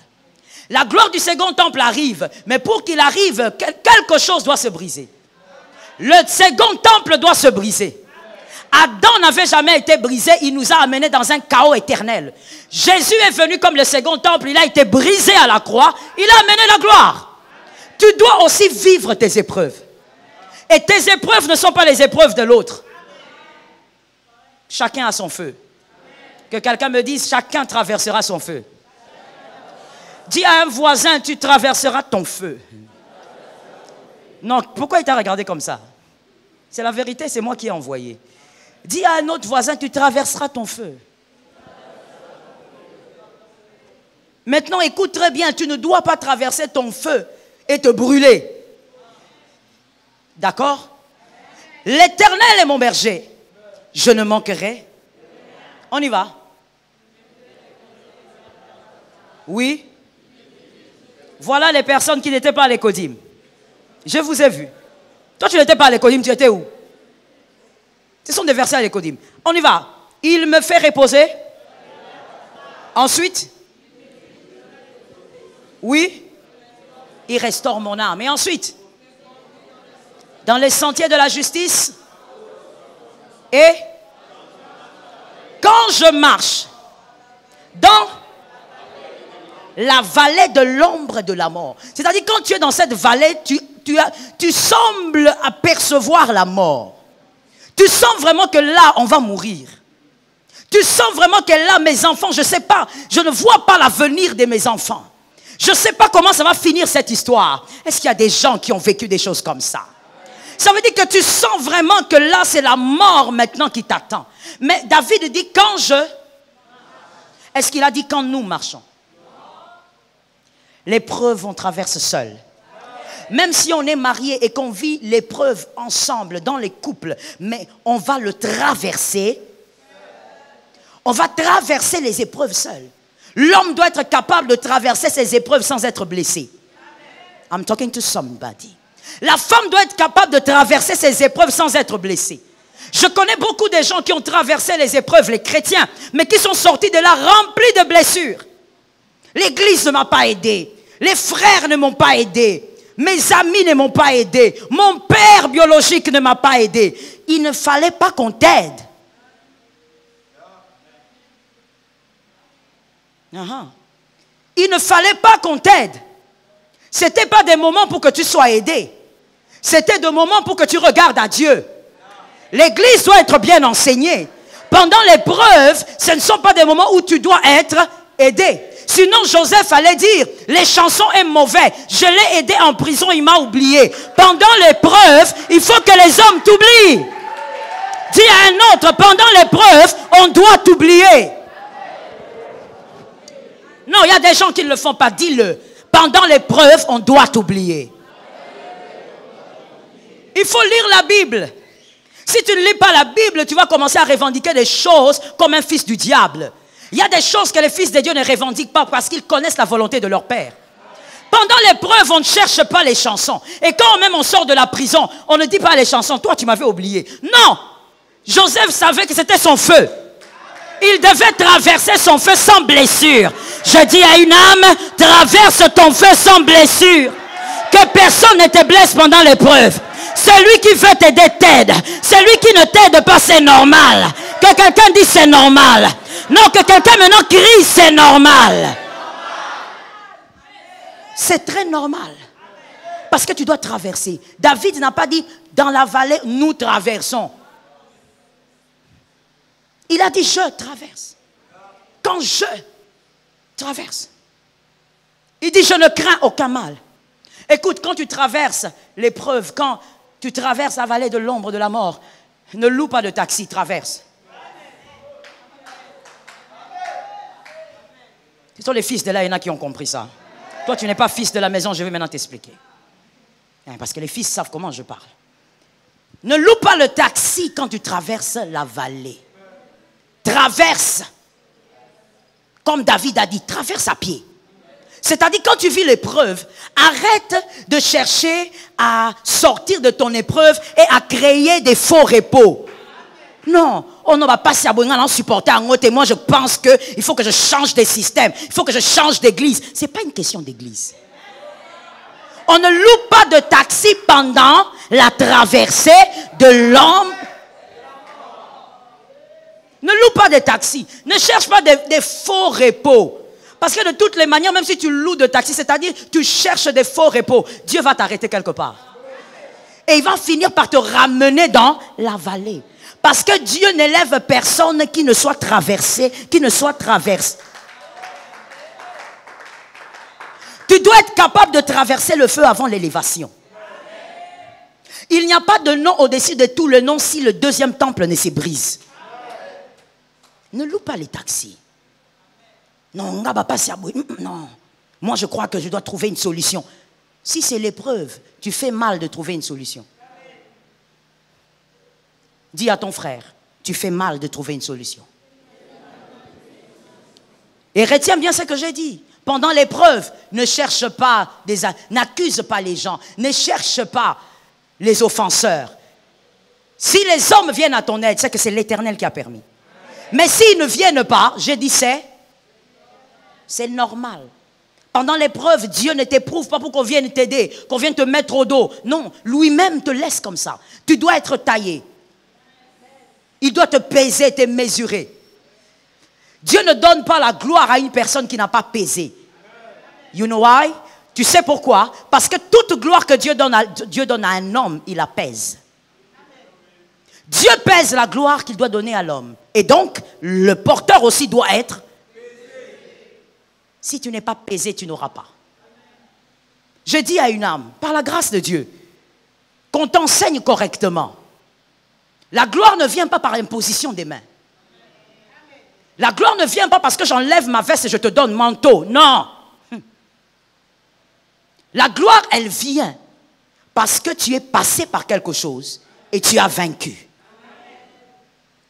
La gloire du second temple arrive, mais pour qu'il arrive, quelque chose doit se briser. Le second temple doit se briser. Adam n'avait jamais été brisé, il nous a amenés dans un chaos éternel. Jésus est venu comme le second temple, il a été brisé à la croix, il a amené la gloire. Tu dois aussi vivre tes épreuves. Et tes épreuves ne sont pas les épreuves de l'autre. Chacun a son feu. Que quelqu'un me dise, chacun traversera son feu. Dis à un voisin, tu traverseras ton feu. Non, pourquoi il t'a regardé comme ça? C'est la vérité, c'est moi qui ai envoyé. Dis à un autre voisin, tu traverseras ton feu. Maintenant, écoute très bien, tu ne dois pas traverser ton feu et te brûler. D'accord? L'Éternel est mon berger. Je ne manquerai. On y va. Oui. Voilà les personnes qui n'étaient pas à l'Écodim. Je vous ai vu. Toi, tu n'étais pas à l'Écodim, tu étais où? Ce sont des versets à l'Écodim. On y va. Il me fait reposer. Ensuite. Oui. Il restaure mon âme. Et ensuite. Dans les sentiers de la justice. Et quand je marche dans la vallée de l'ombre de la mort. C'est-à-dire quand tu es dans cette vallée, tu sembles apercevoir la mort. Tu sens vraiment que là, on va mourir. Tu sens vraiment que là, mes enfants, je ne sais pas, je ne vois pas l'avenir de mes enfants. Je ne sais pas comment ça va finir cette histoire. Est-ce qu'il y a des gens qui ont vécu des choses comme ça? Ça veut dire que tu sens vraiment que là, c'est la mort maintenant qui t'attend. Mais David dit, quand je... Est-ce qu'il a dit quand nous marchons? L'épreuve, on traverse seul. Même si on est marié et qu'on vit l'épreuve ensemble dans les couples, mais on va le traverser. On va traverser les épreuves seul. L'homme doit être capable de traverser ses épreuves sans être blessé. I'm talking to somebody. La femme doit être capable de traverser ses épreuves sans être blessée. Je connais beaucoup de gens qui ont traversé les épreuves, les chrétiens, mais qui sont sortis de là remplis de blessures. L'église ne m'a pas aidé. Les frères ne m'ont pas aidé. Mes amis ne m'ont pas aidé. Mon père biologique ne m'a pas aidé. Il ne fallait pas qu'on t'aide. Il ne fallait pas qu'on t'aide. Ce n'était pas des moments pour que tu sois aidé. C'était des moments pour que tu regardes à Dieu. L'église doit être bien enseignée. Pendant l'épreuve, ce ne sont pas des moments où tu dois être aidé. Sinon, Joseph allait dire, les chansons est mauvais. Je l'ai aidé en prison, il m'a oublié. Pendant l'épreuve, il faut que les hommes t'oublient. Dis à un autre, pendant l'épreuve, on doit t'oublier. Non, il y a des gens qui ne le font pas, dis-le. Pendant l'épreuve, on doit t'oublier. Il faut lire la Bible. Si tu ne lis pas la Bible, tu vas commencer à revendiquer des choses comme un fils du diable. Il y a des choses que les fils de Dieu ne revendiquent pas parce qu'ils connaissent la volonté de leur père. Pendant l'épreuve, on ne cherche pas les chansons. Et quand même on sort de la prison, on ne dit pas les chansons. Toi, tu m'avais oublié. Non! Joseph savait que c'était son feu. Il devait traverser son feu sans blessure. Je dis à une âme, traverse ton feu sans blessure. Que personne ne te blesse pendant l'épreuve. Celui qui veut t'aider t'aide. Celui qui ne t'aide pas, c'est normal. Que quelqu'un dise c'est normal. Non, que quelqu'un maintenant crie c'est normal. C'est très normal. Parce que tu dois traverser. David n'a pas dit dans la vallée nous traversons. Il a dit je traverse. Quand je traverse. Il dit je ne crains aucun mal. Écoute, quand tu traverses l'épreuve, quand tu traverses la vallée de l'ombre de la mort, ne loue pas de taxi, traverse. Ce sont les fils de là, il y en a qui ont compris ça. Toi, tu n'es pas fils de la maison, je vais maintenant t'expliquer. Parce que les fils savent comment je parle. Ne loue pas le taxi quand tu traverses la vallée. Traverse. Comme David a dit, traverse à pied. C'est-à-dire quand tu vis l'épreuve, arrête de chercher à sortir de ton épreuve et à créer des faux repos. Non, on ne va pas s'abonner à supporter un autre. Et moi, je pense qu'il faut que je change des systèmes. Il faut que je change d'église. Ce n'est pas une question d'église. On ne loue pas de taxi pendant la traversée de l'homme. loue pas des taxis. Ne cherche pas des faux repos. Parce que de toutes les manières, même si tu loues de taxis, c'est-à-dire tu cherches des faux repos, Dieu va t'arrêter quelque part. Et il va finir par te ramener dans la vallée. Parce que Dieu n'élève personne qui ne soit traversé, qui ne soit traversé. Tu dois être capable de traverser le feu avant l'élévation. Il n'y a pas de nom au-dessus de tout le nom si le deuxième temple ne se brise. Ne loue pas les taxis. Non, non. Moi, je crois que je dois trouver une solution. Si c'est l'épreuve, tu fais mal de trouver une solution. Dis à ton frère, tu fais mal de trouver une solution. Et retiens bien ce que j'ai dit. Pendant l'épreuve, ne cherche pas, n'accuse pas les gens, ne cherche pas les offenseurs. Si les hommes viennent à ton aide, c'est que c'est l'Éternel qui a permis. Mais s'ils ne viennent pas, j'ai dit c'est normal. Pendant l'épreuve, Dieu ne t'éprouve pas pour qu'on vienne t'aider, qu'on vienne te mettre au dos. Non, lui-même te laisse comme ça. Tu dois être taillé. Il doit te peser, te mesurer. Dieu ne donne pas la gloire à une personne qui n'a pas pesé. You know why? Tu sais pourquoi? Parce que toute gloire que Dieu donne à un homme, il la pèse. Dieu pèse la gloire qu'il doit donner à l'homme. Et donc, le porteur aussi doit être. Si tu n'es pas pesé, tu n'auras pas. Je dis à une âme, par la grâce de Dieu, qu'on t'enseigne correctement. La gloire ne vient pas par imposition des mains. La gloire ne vient pas parce que j'enlève ma veste et je te donne manteau. Non. La gloire, elle vient parce que tu es passé par quelque chose et tu as vaincu.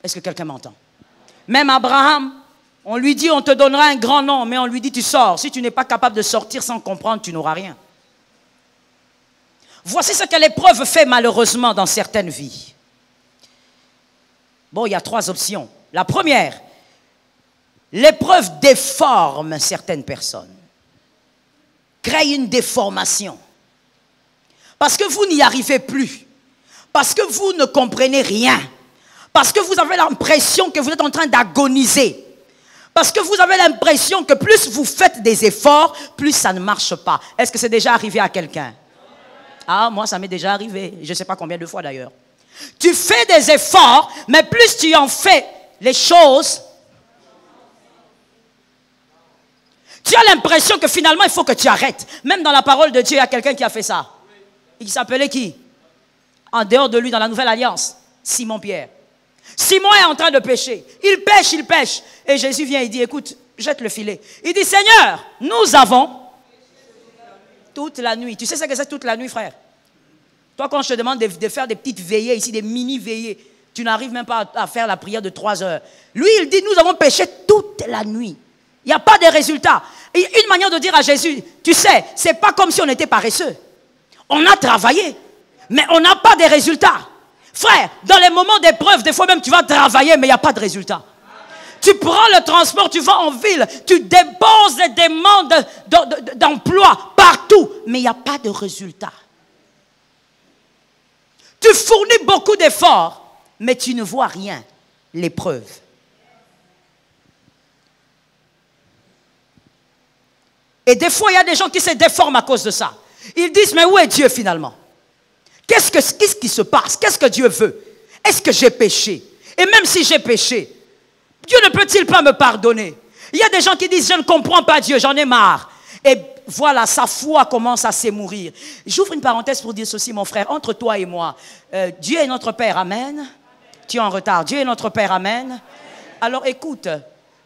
Est-ce que quelqu'un m'entend? Même Abraham, on lui dit on te donnera un grand nom, mais on lui dit tu sors. Si tu n'es pas capable de sortir sans comprendre, tu n'auras rien. Voici ce que l'épreuve fait malheureusement dans certaines vies. Bon, il y a 3 options. La première, l'épreuve déforme certaines personnes. Crée une déformation. Parce que vous n'y arrivez plus. Parce que vous ne comprenez rien. Parce que vous avez l'impression que vous êtes en train d'agoniser. Parce que vous avez l'impression que plus vous faites des efforts, plus ça ne marche pas. Est-ce que c'est déjà arrivé à quelqu'un? Ah, moi, ça m'est déjà arrivé. Je ne sais pas combien de fois d'ailleurs. Tu fais des efforts, mais plus tu en fais les choses, tu as l'impression que finalement, il faut que tu arrêtes. Même dans la parole de Dieu, il y a quelqu'un qui a fait ça. Il s'appelait qui? En dehors de lui, dans la Nouvelle Alliance, Simon-Pierre. Simon est en train de pêcher. Il pêche, il pêche. Et Jésus vient et dit, écoute, jette le filet. Il dit, Seigneur, nous avons toute la nuit. Tu sais ce que c'est toute la nuit, frère? Toi, quand je te demande de faire des petites veillées ici, des mini-veillées, tu n'arrives même pas à faire la prière de 3 heures. Lui, il dit, nous avons pêché toute la nuit. Il n'y a pas de résultat. Et une manière de dire à Jésus, tu sais, c'est pas comme si on était paresseux. On a travaillé, mais on n'a pas de résultats. Frère, dans les moments d'épreuve, des fois même tu vas travailler, mais il n'y a pas de résultat. Tu prends le transport, tu vas en ville, tu déposes des demandes d'emploi partout, mais il n'y a pas de résultat. Tu fournis beaucoup d'efforts, mais tu ne vois rien, l'épreuve. Et des fois, il y a des gens qui se déforment à cause de ça. Ils disent, mais où est Dieu finalement? Qu'est-ce qui se passe? Qu'est-ce que Dieu veut? Est-ce que j'ai péché? Et même si j'ai péché, Dieu ne peut-il pas me pardonner? Il y a des gens qui disent, je ne comprends pas Dieu, j'en ai marre. Et voilà, sa foi commence à s'émourir. J'ouvre une parenthèse pour dire ceci, mon frère, entre toi et moi. Dieu est notre Père, amen. Tu es en retard. Dieu est notre Père, amen. Alors écoute,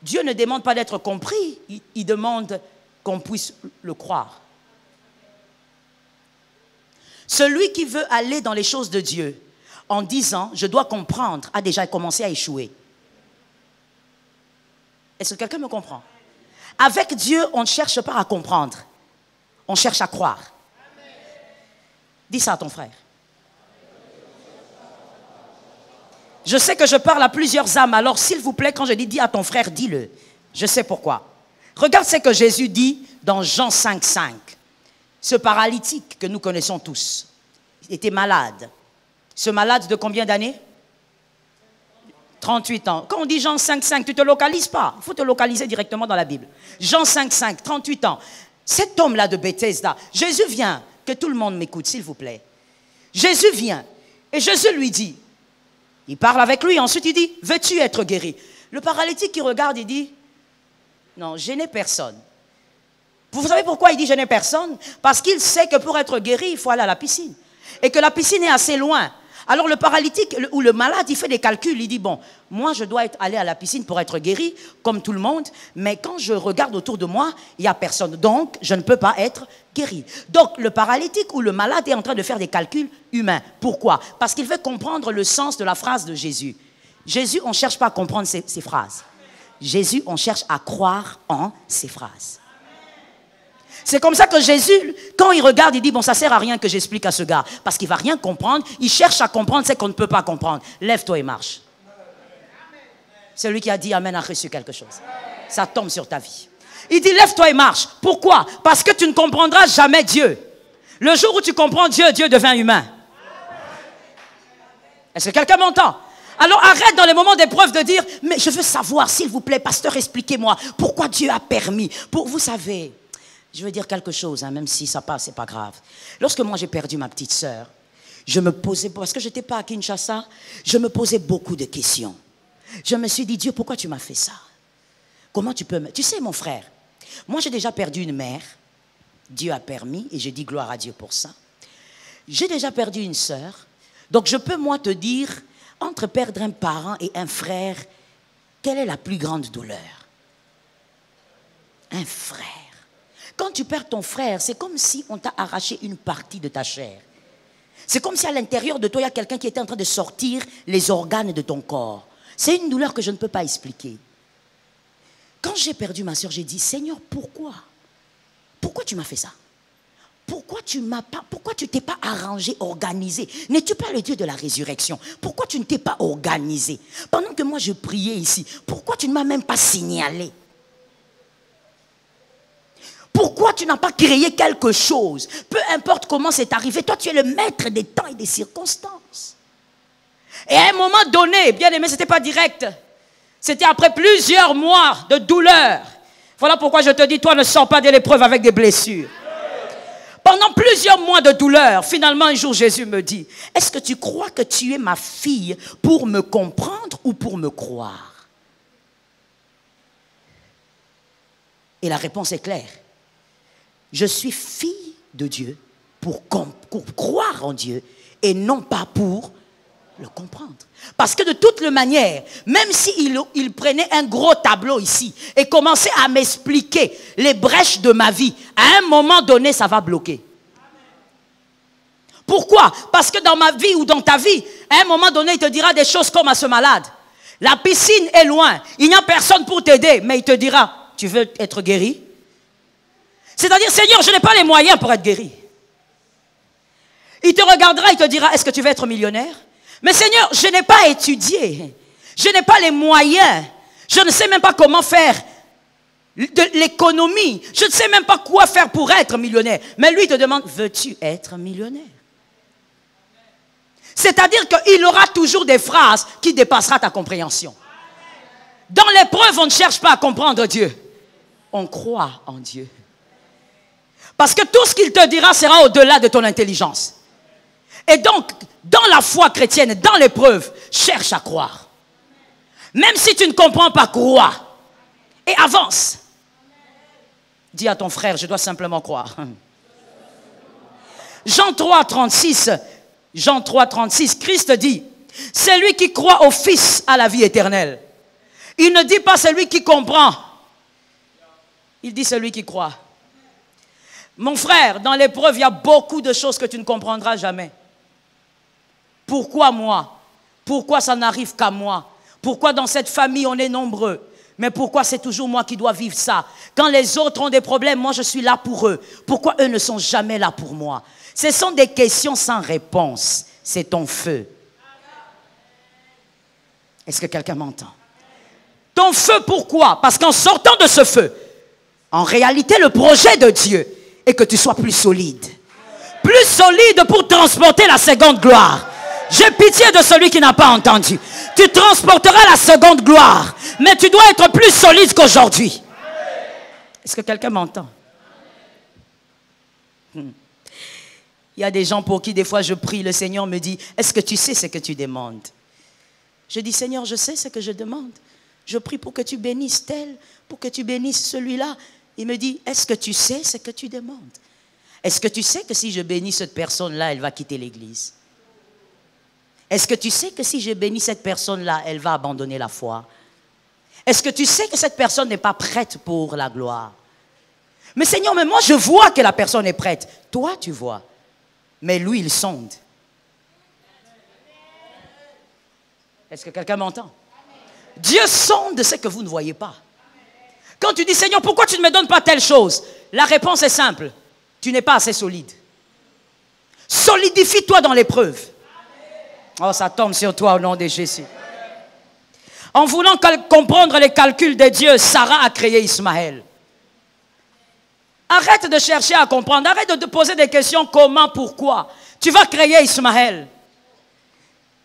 Dieu ne demande pas d'être compris, il demande qu'on puisse le croire. Celui qui veut aller dans les choses de Dieu en disant, je dois comprendre, a déjà commencé à échouer. Est-ce que quelqu'un me comprend? Avec Dieu, on ne cherche pas à comprendre. On cherche à croire. Dis ça à ton frère. Je sais que je parle à plusieurs âmes, alors s'il vous plaît, quand je dis à ton frère, dis-le. Je sais pourquoi. Regarde ce que Jésus dit dans Jean 5,5. Ce paralytique que nous connaissons tous était malade. Ce malade de combien d'années? 38 ans. Quand on dit Jean 5, 5, tu ne te localises pas. Il faut te localiser directement dans la Bible. Jean 5, 5, 38 ans. Cet homme-là de Bethesda, Jésus vient, que tout le monde m'écoute, s'il vous plaît. Jésus vient, et Jésus lui dit, il parle avec lui, ensuite il dit, veux-tu être guéri? Le paralytique qui regarde, il dit, non, je n'ai personne. Vous savez pourquoi il dit je n'ai personne? Parce qu'il sait que pour être guéri, il faut aller à la piscine. Et que la piscine est assez loin. Alors le paralytique ou le malade, il fait des calculs. Il dit, bon, moi je dois aller à la piscine pour être guéri, comme tout le monde. Mais quand je regarde autour de moi, il n'y a personne. Donc, je ne peux pas être guéri. Donc, le paralytique ou le malade est en train de faire des calculs humains. Pourquoi? Parce qu'il veut comprendre le sens de la phrase de Jésus. Jésus, on ne cherche pas à comprendre ses phrases. Jésus, on cherche à croire en ses phrases. C'est comme ça que Jésus, quand il regarde, il dit, bon, ça ne sert à rien que j'explique à ce gars. Parce qu'il ne va rien comprendre. Il cherche à comprendre ce qu'on ne peut pas comprendre. Lève-toi et marche. Celui qui a dit Amen a reçu quelque chose. Ça tombe sur ta vie. Il dit, lève-toi et marche. Pourquoi? Parce que tu ne comprendras jamais Dieu. Le jour où tu comprends Dieu, Dieu devient humain. Est-ce que quelqu'un m'entend? Alors arrête dans les moments d'épreuve de dire, mais je veux savoir, s'il vous plaît, pasteur, expliquez-moi, pourquoi Dieu a permis. Vous savez... Je veux dire quelque chose, hein, même si ça passe, c'est pas grave. Lorsque moi j'ai perdu ma petite sœur, je me posais, parce que je n'étais pas à Kinshasa, je me posais beaucoup de questions. Je me suis dit, Dieu, pourquoi tu m'as fait ça? Comment tu peux me... Tu sais, mon frère, moi j'ai déjà perdu une mère, Dieu a permis, et je dis gloire à Dieu pour ça. J'ai déjà perdu une sœur, donc je peux moi te dire, entre perdre un parent et un frère, quelle est la plus grande douleur? Un frère. Quand tu perds ton frère, c'est comme si on t'a arraché une partie de ta chair. C'est comme si à l'intérieur de toi, il y a quelqu'un qui était en train de sortir les organes de ton corps. C'est une douleur que je ne peux pas expliquer. Quand j'ai perdu ma soeur, j'ai dit, Seigneur, pourquoi? Pourquoi tu m'as fait ça? Pourquoi tu t'es pas arrangé, organisé? N'es-tu pas le Dieu de la résurrection? Pourquoi tu ne t'es pas organisé? Pendant que moi je priais ici, pourquoi tu ne m'as même pas signalé? Pourquoi tu n'as pas créé quelque chose? Peu importe comment c'est arrivé, toi tu es le maître des temps et des circonstances. Et à un moment donné, bien aimé, ce n'était pas direct. C'était après plusieurs mois de douleur. Voilà pourquoi je te dis, toi ne sors pas de l'épreuve avec des blessures. Pendant plusieurs mois de douleur, finalement un jour Jésus me dit, est-ce que tu crois que tu es ma fille pour me comprendre ou pour me croire? Et la réponse est claire. Je suis fille de Dieu pour croire en Dieu et non pas pour le comprendre. Parce que de toute manière, même s'il prenait un gros tableau ici et commençait à m'expliquer les brèches de ma vie, à un moment donné, ça va bloquer. Pourquoi? Parce que dans ma vie ou dans ta vie, à un moment donné, il te dira des choses comme à ce malade. La piscine est loin, il n'y a personne pour t'aider, mais il te dira, tu veux être guéri? C'est-à-dire, Seigneur, je n'ai pas les moyens pour être guéri. Il te regardera, il te dira, est-ce que tu veux être millionnaire? Mais Seigneur, je n'ai pas étudié. Je n'ai pas les moyens. Je ne sais même pas comment faire de l'économie. Je ne sais même pas quoi faire pour être millionnaire. Mais lui, il te demande, veux-tu être millionnaire? C'est-à-dire qu'il aura toujours des phrases qui dépasseront ta compréhension. Dans l'épreuve, on ne cherche pas à comprendre Dieu. On croit en Dieu. Parce que tout ce qu'il te dira sera au-delà de ton intelligence. Et donc, dans la foi chrétienne, dans l'épreuve, cherche à croire. Même si tu ne comprends pas, crois. Et avance. Dis à ton frère, je dois simplement croire. Jean 3, 36, Christ dit, celui qui croit au Fils a la vie éternelle. Il ne dit pas celui qui comprend. Il dit celui qui croit. Mon frère, dans l'épreuve, il y a beaucoup de choses que tu ne comprendras jamais. Pourquoi moi? Pourquoi ça n'arrive qu'à moi? Pourquoi dans cette famille on est nombreux? Mais pourquoi c'est toujours moi qui dois vivre ça? Quand les autres ont des problèmes, moi je suis là pour eux. Pourquoi eux ne sont jamais là pour moi? Ce sont des questions sans réponse. C'est ton feu. Est-ce que quelqu'un m'entend? Ton feu, pourquoi? Parce qu'en sortant de ce feu, en réalité le projet de Dieu est que tu sois plus solide. Plus solide pour transporter la seconde gloire. J'ai pitié de celui qui n'a pas entendu. Tu transporteras la seconde gloire. Mais tu dois être plus solide qu'aujourd'hui. Est-ce que quelqu'un m'entend? Il y a des gens pour qui des fois je prie, le Seigneur me dit, est-ce que tu sais ce que tu demandes? Je dis, Seigneur, je sais ce que je demande. Je prie pour que tu bénisses tel, pour que tu bénisses celui-là. Il me dit, est-ce que tu sais ce que tu demandes? Est-ce que tu sais que si je bénis cette personne-là, elle va quitter l'église? Est-ce que tu sais que si je bénis cette personne-là, elle va abandonner la foi? Est-ce que tu sais que cette personne n'est pas prête pour la gloire? Mais Seigneur, mais moi je vois que la personne est prête. Toi tu vois. Mais lui il sonde. Est-ce que quelqu'un m'entend? Dieu sonde ce que vous ne voyez pas. Quand tu dis Seigneur, pourquoi tu ne me donnes pas telle chose? La réponse est simple. Tu n'es pas assez solide. Solidifie-toi dans l'épreuve. Oh, ça tombe sur toi au nom de Jésus. En voulant comprendre les calculs de Dieu, Sarah a créé Ismaël. Arrête de chercher à comprendre. Arrête de te poser des questions comment, pourquoi. Tu vas créer Ismaël.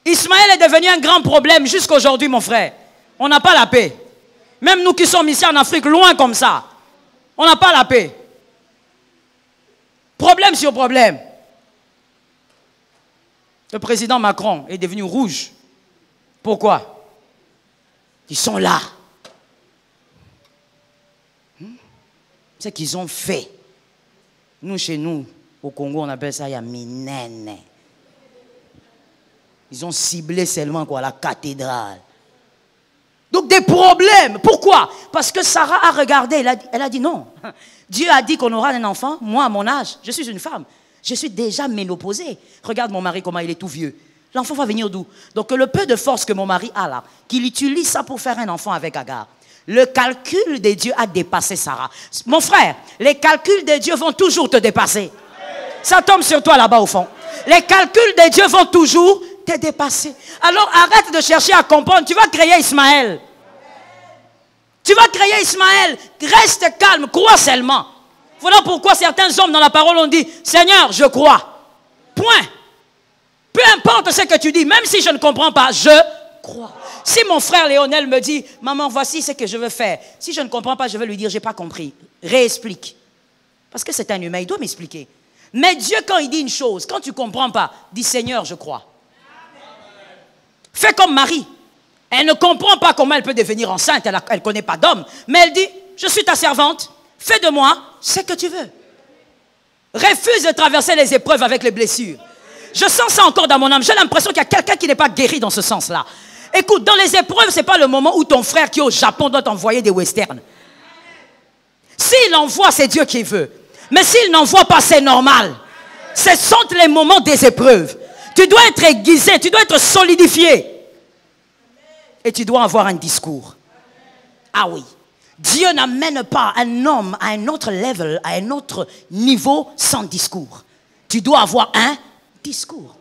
Ismaël est devenu un grand problème jusqu'à aujourd'hui, mon frère. On n'a pas la paix. Même nous qui sommes ici en Afrique, loin comme ça, on n'a pas la paix. Problème sur problème. Le président Macron est devenu rouge. Pourquoi? Ils sont là. Ce qu'ils ont fait. Nous, chez nous, au Congo, on appelle ça Yaminene. Ils ont ciblé seulement quoi, la cathédrale. Donc des problèmes. Pourquoi? Parce que Sarah a regardé, elle a dit non. Dieu a dit qu'on aura un enfant. Moi, à mon âge, je suis une femme. Je suis déjà ménopausée. Regarde mon mari, comment il est tout vieux. L'enfant va venir d'où? Donc le peu de force que mon mari a là, qu'il utilise ça pour faire un enfant avec Agar. Le calcul de Dieu a dépassé Sarah. Mon frère, les calculs de Dieu vont toujours te dépasser. Ça tombe sur toi là-bas au fond. Les calculs de Dieu vont toujours te dépasser. Alors arrête de chercher à comprendre. Tu vas créer Ismaël. Tu vas créer Ismaël. Reste calme, crois seulement. Voilà pourquoi certains hommes dans la parole ont dit, Seigneur, je crois. Point. Peu importe ce que tu dis, même si je ne comprends pas, je crois. Si mon frère Léonel me dit, maman, voici ce que je veux faire. Si je ne comprends pas, je vais lui dire, j'ai pas compris. Réexplique. Parce que c'est un humain, il doit m'expliquer. Mais Dieu, quand il dit une chose, quand tu ne comprends pas, dis, Seigneur, je crois. Fais comme Marie. Elle ne comprend pas comment elle peut devenir enceinte, elle ne connaît pas d'homme. Mais elle dit, je suis ta servante, fais de moi ce que tu veux. Refuse de traverser les épreuves avec les blessures. Je sens ça encore dans mon âme. J'ai l'impression qu'il y a quelqu'un qui n'est pas guéri dans ce sens-là. Écoute, dans les épreuves, ce n'est pas le moment où ton frère qui est au Japon doit t'envoyer des westerns. S'il envoie, c'est Dieu qui veut. Mais s'il n'envoie pas, c'est normal. Ce sont les moments des épreuves. Tu dois être aiguisé, tu dois être solidifié. Et tu dois avoir un discours. Ah oui. Dieu n'amène pas un homme à un autre level, à un autre niveau sans discours. Tu dois avoir un discours.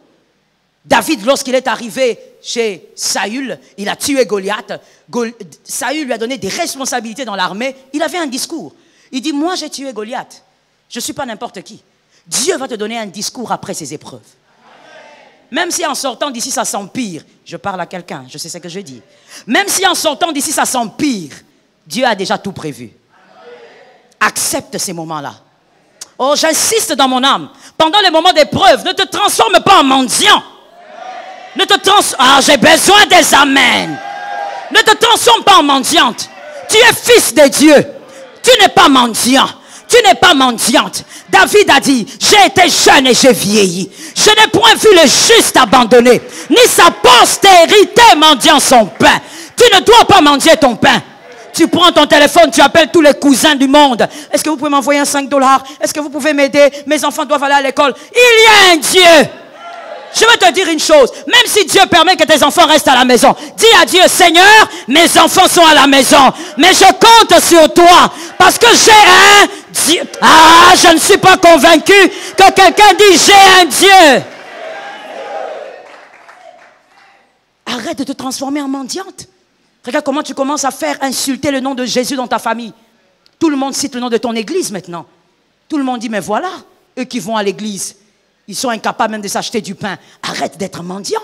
David, lorsqu'il est arrivé chez Saül, il a tué Goliath. Saül lui a donné des responsabilités dans l'armée. Il avait un discours. Il dit, moi j'ai tué Goliath. Je ne suis pas n'importe qui. Dieu va te donner un discours après ces épreuves. Même si en sortant d'ici ça s'empire, je parle à quelqu'un, je sais ce que je dis. Même si en sortant d'ici ça s'empire, Dieu a déjà tout prévu. Accepte ces moments-là. Oh, j'insiste dans mon âme. Pendant les moments d'épreuve, ne te transforme pas en mendiant. Ne te transforme... Ah, j'ai besoin des amens. Ne te transforme pas en mendiante. Tu es fils de Dieu. Tu n'es pas mendiant. Tu n'es pas mendiante. David a dit, j'ai été jeune et j'ai vieilli. Je n'ai point vu le juste abandonné, ni sa postérité mendiant son pain. Tu ne dois pas mendier ton pain. Tu prends ton téléphone, tu appelles tous les cousins du monde. Est-ce que vous pouvez m'envoyer un 5 $? Est-ce que vous pouvez m'aider? Mes enfants doivent aller à l'école. Il y a un Dieu. Je vais te dire une chose. Même si Dieu permet que tes enfants restent à la maison, dis à Dieu, Seigneur, mes enfants sont à la maison. Mais je compte sur toi. Parce que j'ai un Dieu. Ah, je ne suis pas convaincu que quelqu'un dise, j'ai un Dieu. Arrête de te transformer en mendiante. Regarde comment tu commences à faire insulter le nom de Jésus dans ta famille. Tout le monde cite le nom de ton église maintenant. Tout le monde dit, mais voilà, eux qui vont à l'église, ils sont incapables même de s'acheter du pain. Arrête d'être mendiant.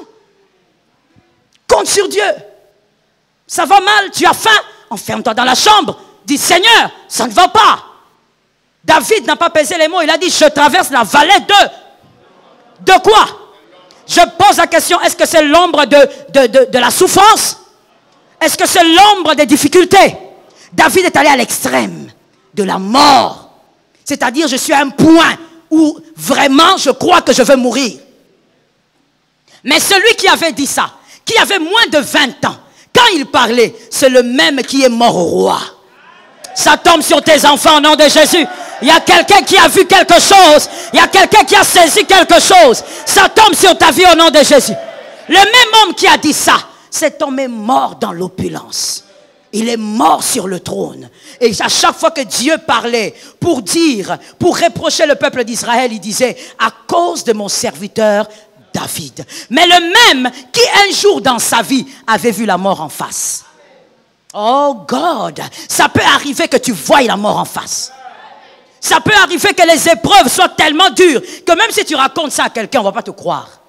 Compte sur Dieu. Ça va mal, tu as faim, enferme-toi dans la chambre. Dis, Seigneur, ça ne va pas. David n'a pas pesé les mots, il a dit, je traverse la vallée de quoi? Je pose la question, est-ce que c'est l'ombre de la souffrance? Est-ce que c'est l'ombre des difficultés? David est allé à l'extrême de la mort. C'est-à-dire, je suis à un point où vraiment je crois que je vais mourir. Mais celui qui avait dit ça, qui avait moins de 20 ans, quand il parlait, c'est le même qui est mort au roi. Ça tombe sur tes enfants au nom de Jésus. Il y a quelqu'un qui a vu quelque chose. Il y a quelqu'un qui a saisi quelque chose. Ça tombe sur ta vie au nom de Jésus. Le même homme qui a dit ça, cet homme est mort dans l'opulence. Il est mort sur le trône. Et à chaque fois que Dieu parlait pour dire, pour reprocher le peuple d'Israël, il disait, à cause de mon serviteur David. Mais le même qui un jour dans sa vie avait vu la mort en face. Oh God, ça peut arriver que tu voies la mort en face. Ça peut arriver que les épreuves soient tellement dures que même si tu racontes ça à quelqu'un, on ne va pas te croire.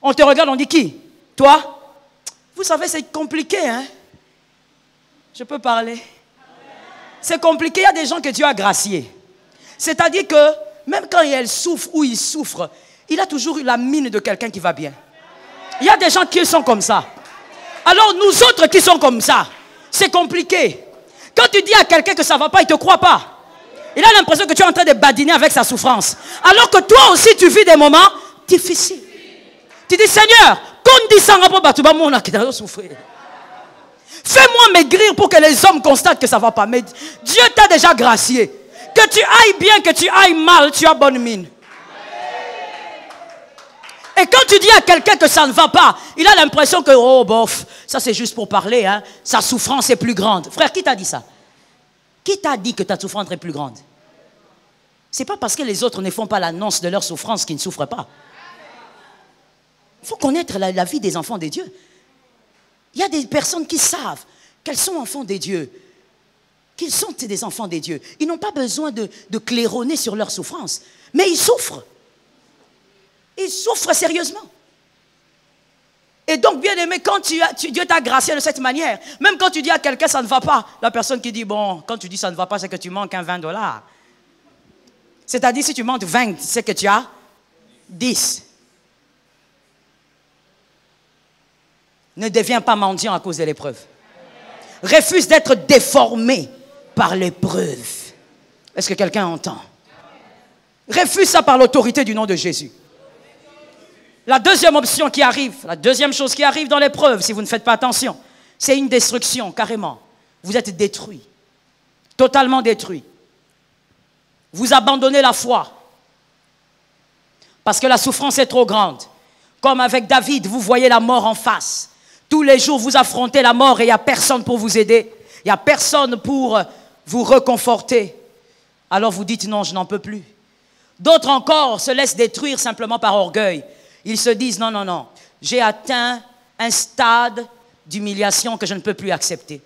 On te regarde, on dit qui? Toi? Vous savez, c'est compliqué, hein? Je peux parler. C'est compliqué, il y a des gens que Dieu a graciés. C'est-à-dire que même quand elle souffre ou il souffre, il a toujours eu la mine de quelqu'un qui va bien. Il y a des gens qui sont comme ça. Alors nous autres qui sommes comme ça, c'est compliqué. Quand tu dis à quelqu'un que ça ne va pas, il ne te croit pas. Il a l'impression que tu es en train de badiner avec sa souffrance. Alors que toi aussi tu vis des moments difficiles. Tu dis, Seigneur, qu'on dit ça, souffrir. Fais-moi maigrir pour que les hommes constatent que ça ne va pas. Mais Dieu t'a déjà gracié. Que tu ailles bien, que tu ailles mal, tu as bonne mine. Et quand tu dis à quelqu'un que ça ne va pas, il a l'impression que, oh bof, ça c'est juste pour parler, hein. Sa souffrance est plus grande. Frère, qui t'a dit ça? Qui t'a dit que ta souffrance est plus grande? Ce n'est pas parce que les autres ne font pas l'annonce de leur souffrance qu'ils ne souffrent pas. Il faut connaître la vie des enfants de Dieu. Il y a des personnes qui savent qu'elles sont enfants de Dieu, qu'ils sont des enfants de Dieu. Ils n'ont pas besoin de claironner sur leur souffrance, mais ils souffrent. Ils souffrent sérieusement. Et donc, bien aimé, quand Dieu t'a gracié de cette manière, même quand tu dis à quelqu'un ça ne va pas, la personne qui dit, bon, quand tu dis ça ne va pas, c'est que tu manques un $20. C'est-à-dire, si tu manques 20, c'est que tu as 10. Ne deviens pas mendiant à cause de l'épreuve. Refuse d'être déformé par l'épreuve. Est-ce que quelqu'un entend? Refuse ça par l'autorité du nom de Jésus. La deuxième option qui arrive, la deuxième chose qui arrive dans l'épreuve, si vous ne faites pas attention, c'est une destruction, carrément. Vous êtes détruit, totalement détruit. Vous abandonnez la foi parce que la souffrance est trop grande. Comme avec David, vous voyez la mort en face. Tous les jours, vous affrontez la mort et il n'y a personne pour vous aider. Il n'y a personne pour vous réconforter. Alors vous dites non, je n'en peux plus. D'autres encore se laissent détruire simplement par orgueil. Ils se disent, non, non, non, j'ai atteint un stade d'humiliation que je ne peux plus accepter.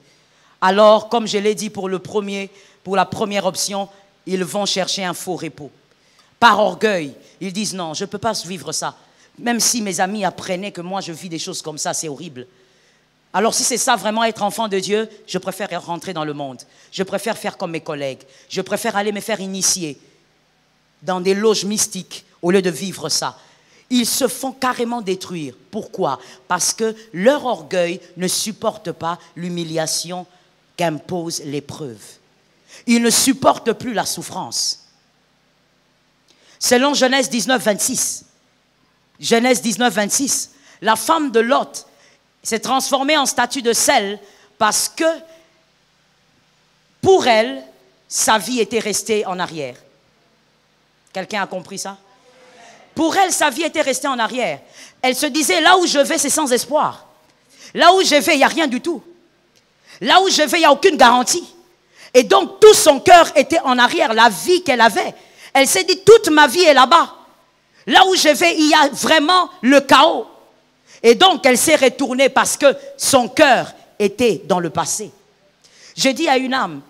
Alors, comme je l'ai dit pour la première option, ils vont chercher un faux repos. Par orgueil, ils disent, non, je ne peux pas vivre ça. Même si mes amis apprenaient que moi, je vis des choses comme ça, c'est horrible. Alors, si c'est ça vraiment être enfant de Dieu, je préfère rentrer dans le monde. Je préfère faire comme mes collègues. Je préfère aller me faire initier dans des loges mystiques au lieu de vivre ça. Ils se font carrément détruire. Pourquoi? Parce que leur orgueil ne supporte pas l'humiliation qu'impose l'épreuve. Ils ne supportent plus la souffrance. Selon Genèse 19, 26, Genèse 19, 26, la femme de Lot s'est transformée en statue de sel parce que pour elle, sa vie était restée en arrière. Quelqu'un a compris ça? Pour elle, sa vie était restée en arrière. Elle se disait, là où je vais, c'est sans espoir. Là où je vais, il n'y a rien du tout. Là où je vais, il n'y a aucune garantie. Et donc, tout son cœur était en arrière, la vie qu'elle avait. Elle s'est dit, toute ma vie est là-bas. Là où je vais, il y a vraiment le chaos. Et donc, elle s'est retournée parce que son cœur était dans le passé. J'ai dit à une âme,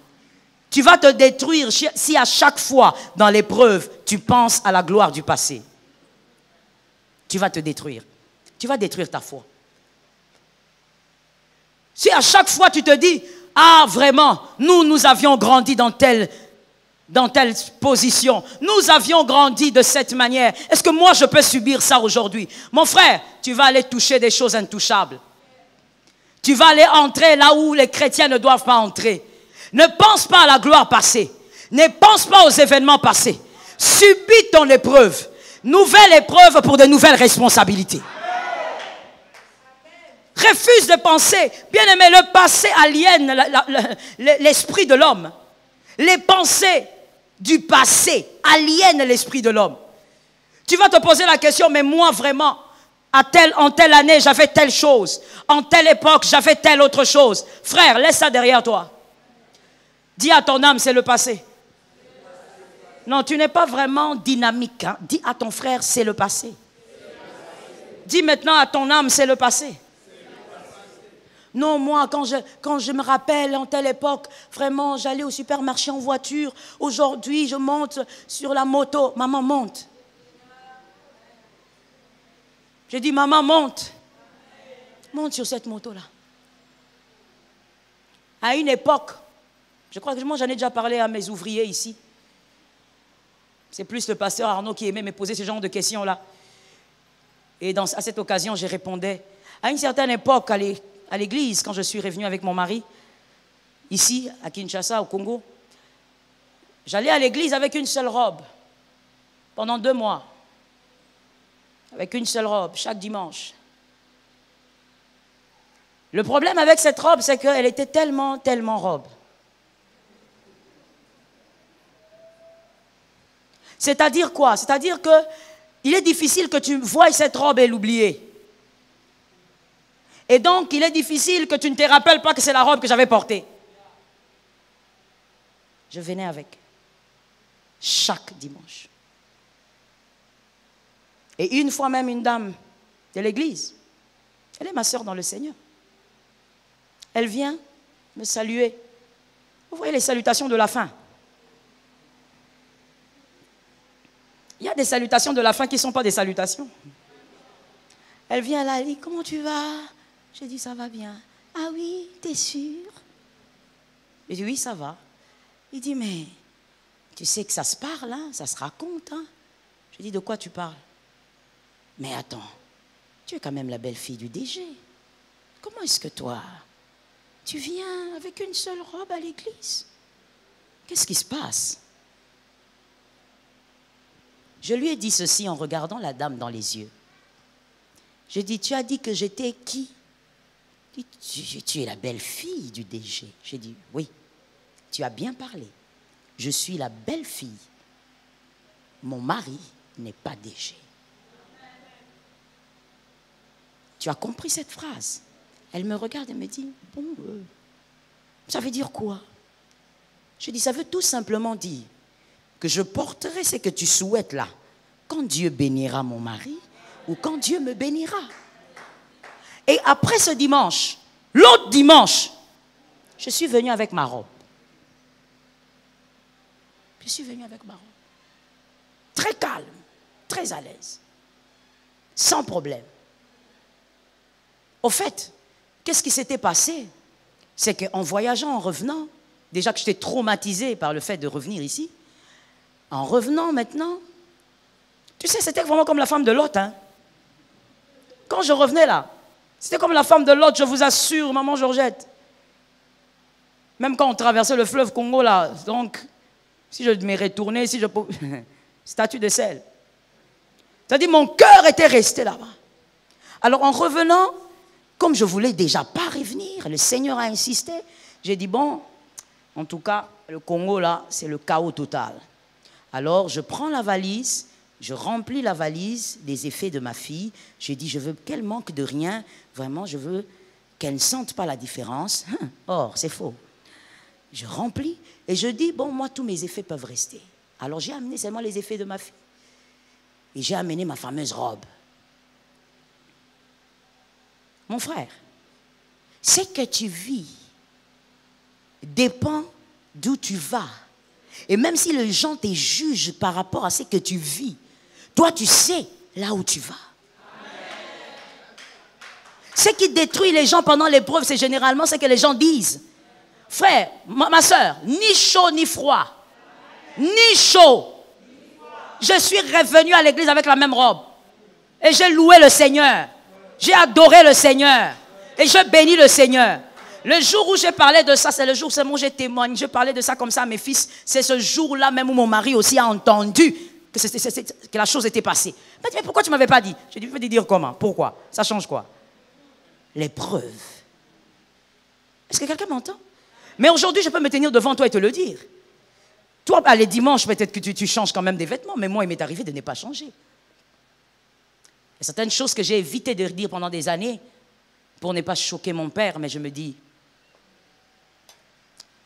tu vas te détruire si à chaque fois, dans l'épreuve, tu penses à la gloire du passé. Tu vas te détruire. Tu vas détruire ta foi. Si à chaque fois tu te dis, ah vraiment, nous avions grandi dans telle position, nous avions grandi de cette manière, est-ce que moi je peux subir ça aujourd'hui? Mon frère, tu vas aller toucher des choses intouchables. Tu vas aller entrer là où les chrétiens ne doivent pas entrer. Ne pense pas à la gloire passée. Ne pense pas aux événements passés. Subis ton épreuve. Nouvelle épreuve pour de nouvelles responsabilités. Refuse de penser. Bien aimé, le passé aliène l'esprit de l'homme. Les pensées du passé aliènent l'esprit de l'homme. Tu vas te poser la question, mais moi vraiment, en telle année, j'avais telle chose. En telle époque, j'avais telle autre chose. Frère, laisse ça derrière toi. Dis à ton âme, c'est le passé. Non, tu n'es pas vraiment dynamique. Hein? Dis à ton frère, c'est le passé. Dis maintenant à ton âme, c'est le passé. Non, moi, quand je me rappelle, en telle époque, vraiment, j'allais au supermarché en voiture. Aujourd'hui, je monte sur la moto. Maman, monte. J'ai dit, maman, monte. Monte sur cette moto-là. À une époque, je crois que moi, j'en ai déjà parlé à mes ouvriers ici. C'est plus le pasteur Arnaud qui aimait me poser ce genre de questions-là. Et à cette occasion, je répondais. À une certaine époque, à l'église, quand je suis revenu avec mon mari, ici, à Kinshasa, au Congo, j'allais à l'église avec une seule robe, pendant 2 mois. Avec une seule robe, chaque dimanche. Le problème avec cette robe, c'est qu'elle était tellement robe. C'est-à-dire quoi? C'est-à-dire qu'il est difficile que tu voies cette robe et l'oublier. Et donc, il est difficile que tu ne te rappelles pas que c'est la robe que j'avais portée. Je venais avec. Chaque dimanche. Et une fois même, une dame de l'église, elle est ma sœur dans le Seigneur. Elle vient me saluer. Vous voyez les salutations de la fin. Il y a des salutations de la fin qui ne sont pas des salutations. Elle vient là, elle dit, comment tu vas? J'ai dit, ça va bien. Ah oui, t'es sûr? J'ai dit, oui, ça va. Il dit, mais tu sais que ça se parle, hein? Ça se raconte. Hein? J'ai dit, de quoi tu parles? Mais attends, tu es quand même la belle-fille du DG. Comment est-ce que toi, tu viens avec une seule robe à l'église? Qu'est-ce qui se passe? Je lui ai dit ceci en regardant la dame dans les yeux. J'ai dit, tu as dit que j'étais qui? Il dit, tu es la belle-fille du DG. J'ai dit, oui, tu as bien parlé. Je suis la belle-fille. Mon mari n'est pas DG. Tu as compris cette phrase? Elle me regarde et me dit, bon, ça veut dire quoi? Je dis, ça veut tout simplement dire que je porterai ce que tu souhaites là, quand Dieu bénira mon mari ou quand Dieu me bénira. Et après ce dimanche, l'autre dimanche, je suis venue avec ma robe. Je suis venue avec ma robe. Très calme, très à l'aise, sans problème. Au fait, qu'est-ce qui s'était passé? C'est qu'en voyageant, en revenant, déjà que j'étais traumatisée par le fait de revenir ici, en revenant maintenant, tu sais, c'était vraiment comme la femme de Lot. Hein? Quand je revenais là, c'était comme la femme de Lot, je vous assure, maman Georgette. Même quand on traversait le fleuve Congo là, donc, si je me retournais, si je pouvais... statue de sel. C'est-à-dire, mon cœur était resté là-bas. Alors, en revenant, comme je voulais déjà pas revenir, le Seigneur a insisté, j'ai dit, bon, en tout cas, le Congo là, c'est le chaos total. Alors, je prends la valise, je remplis la valise des effets de ma fille. J'ai dit, je veux qu'elle manque de rien. Vraiment, je veux qu'elle ne sente pas la différence. Or, c'est faux. Je remplis et je dis, bon, moi, tous mes effets peuvent rester. Alors, j'ai amené seulement les effets de ma fille. Et j'ai amené ma fameuse robe. Mon frère, ce que tu vis dépend d'où tu vas. Et même si les gens te jugent par rapport à ce que tu vis, toi, tu sais là où tu vas. Ce qui détruit les gens pendant l'épreuve, c'est généralement ce que les gens disent. Frère, ma soeur, ni chaud ni froid. Ni chaud. Je suis revenu à l'église avec la même robe. Et j'ai loué le Seigneur. J'ai adoré le Seigneur. Et je bénis le Seigneur. Le jour où j'ai parlé de ça, c'est le jour où j'ai témoigné. Je parlais de ça comme ça à mes fils. C'est ce jour-là même où mon mari aussi a entendu que la chose était passée. Il m'a dit, mais pourquoi tu ne m'avais pas dit? J'ai dit, je vais te dire comment. Pourquoi? Ça change quoi? L'épreuve. Est-ce que quelqu'un m'entend? Mais aujourd'hui, je peux me tenir devant toi et te le dire. Toi, les dimanches, peut-être que tu changes quand même des vêtements, mais moi, il m'est arrivé de ne pas changer. Il y a certaines choses que j'ai évité de dire pendant des années pour ne pas choquer mon père, mais je me dis,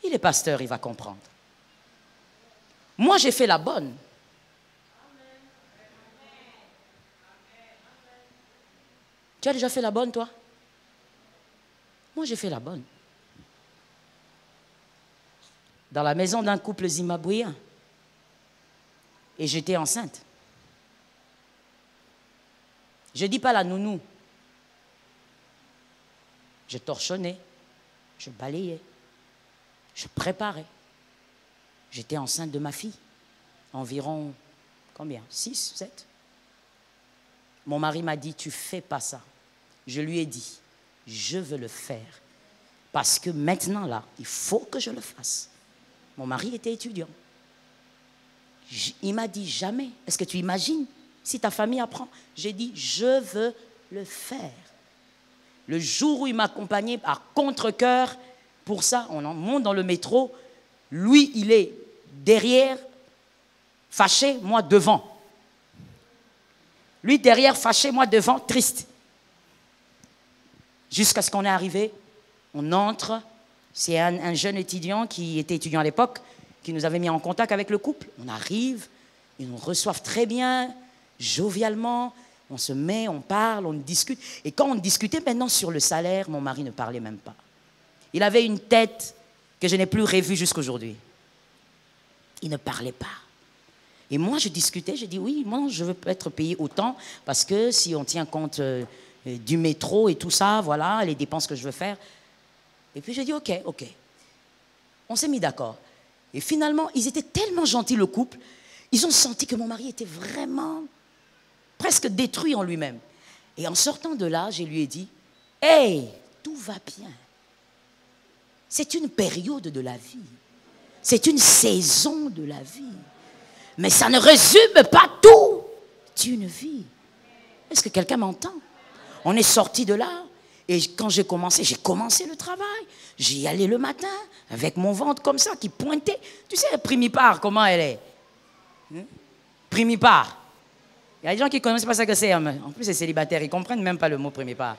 il est pasteur, il va comprendre. Moi, j'ai fait la bonne. Tu as déjà fait la bonne, toi? Moi, j'ai fait la bonne. Dans la maison d'un couple zimbabwéen. Et j'étais enceinte. Je ne dis pas la nounou. Je torchonnais, je balayais, je préparais. J'étais enceinte de ma fille. Environ, combien? 6, 7. Mon mari m'a dit, tu ne fais pas ça. Je lui ai dit, je veux le faire. Parce que maintenant, là, il faut que je le fasse. Mon mari était étudiant. Il m'a dit, jamais. Est-ce que tu imagines si ta famille apprend? J'ai dit, je veux le faire. Le jour où il m'accompagnait à contre-cœur, pour ça, on monte dans le métro. Lui, il est derrière, fâché, moi devant. Lui derrière, fâché, moi devant, triste. Jusqu'à ce qu'on est arrivé, on entre. C'est un jeune étudiant qui était étudiant à l'époque, qui nous avait mis en contact avec le couple. On arrive, ils nous reçoivent très bien, jovialement. On se met, on parle, on discute. Et quand on discutait maintenant sur le salaire, mon mari ne parlait même pas. Il avait une tête que je n'ai plus revue jusqu'aujourd'hui. Il ne parlait pas. Et moi, je discutais, je dis oui, moi, je veux être payé autant parce que si on tient compte du métro et tout ça, voilà, les dépenses que je veux faire. Et puis, je dis ok. On s'est mis d'accord. Et finalement, ils étaient tellement gentils, le couple, ils ont senti que mon mari était vraiment presque détruit en lui-même. Et en sortant de là, je lui ai dit, « Hey, tout va bien. C'est une période de la vie. C'est une saison de la vie. Mais ça ne résume pas tout d'une vie. » Est-ce que quelqu'un m'entend? On est sorti de là. Et quand j'ai commencé le travail. J'y allais le matin avec mon ventre comme ça qui pointait. Tu sais, Primipare, comment elle est? Primipare. Il y a des gens qui ne connaissent pas ce que c'est. En plus, c'est célibataire. Ils ne comprennent même pas le mot primipare.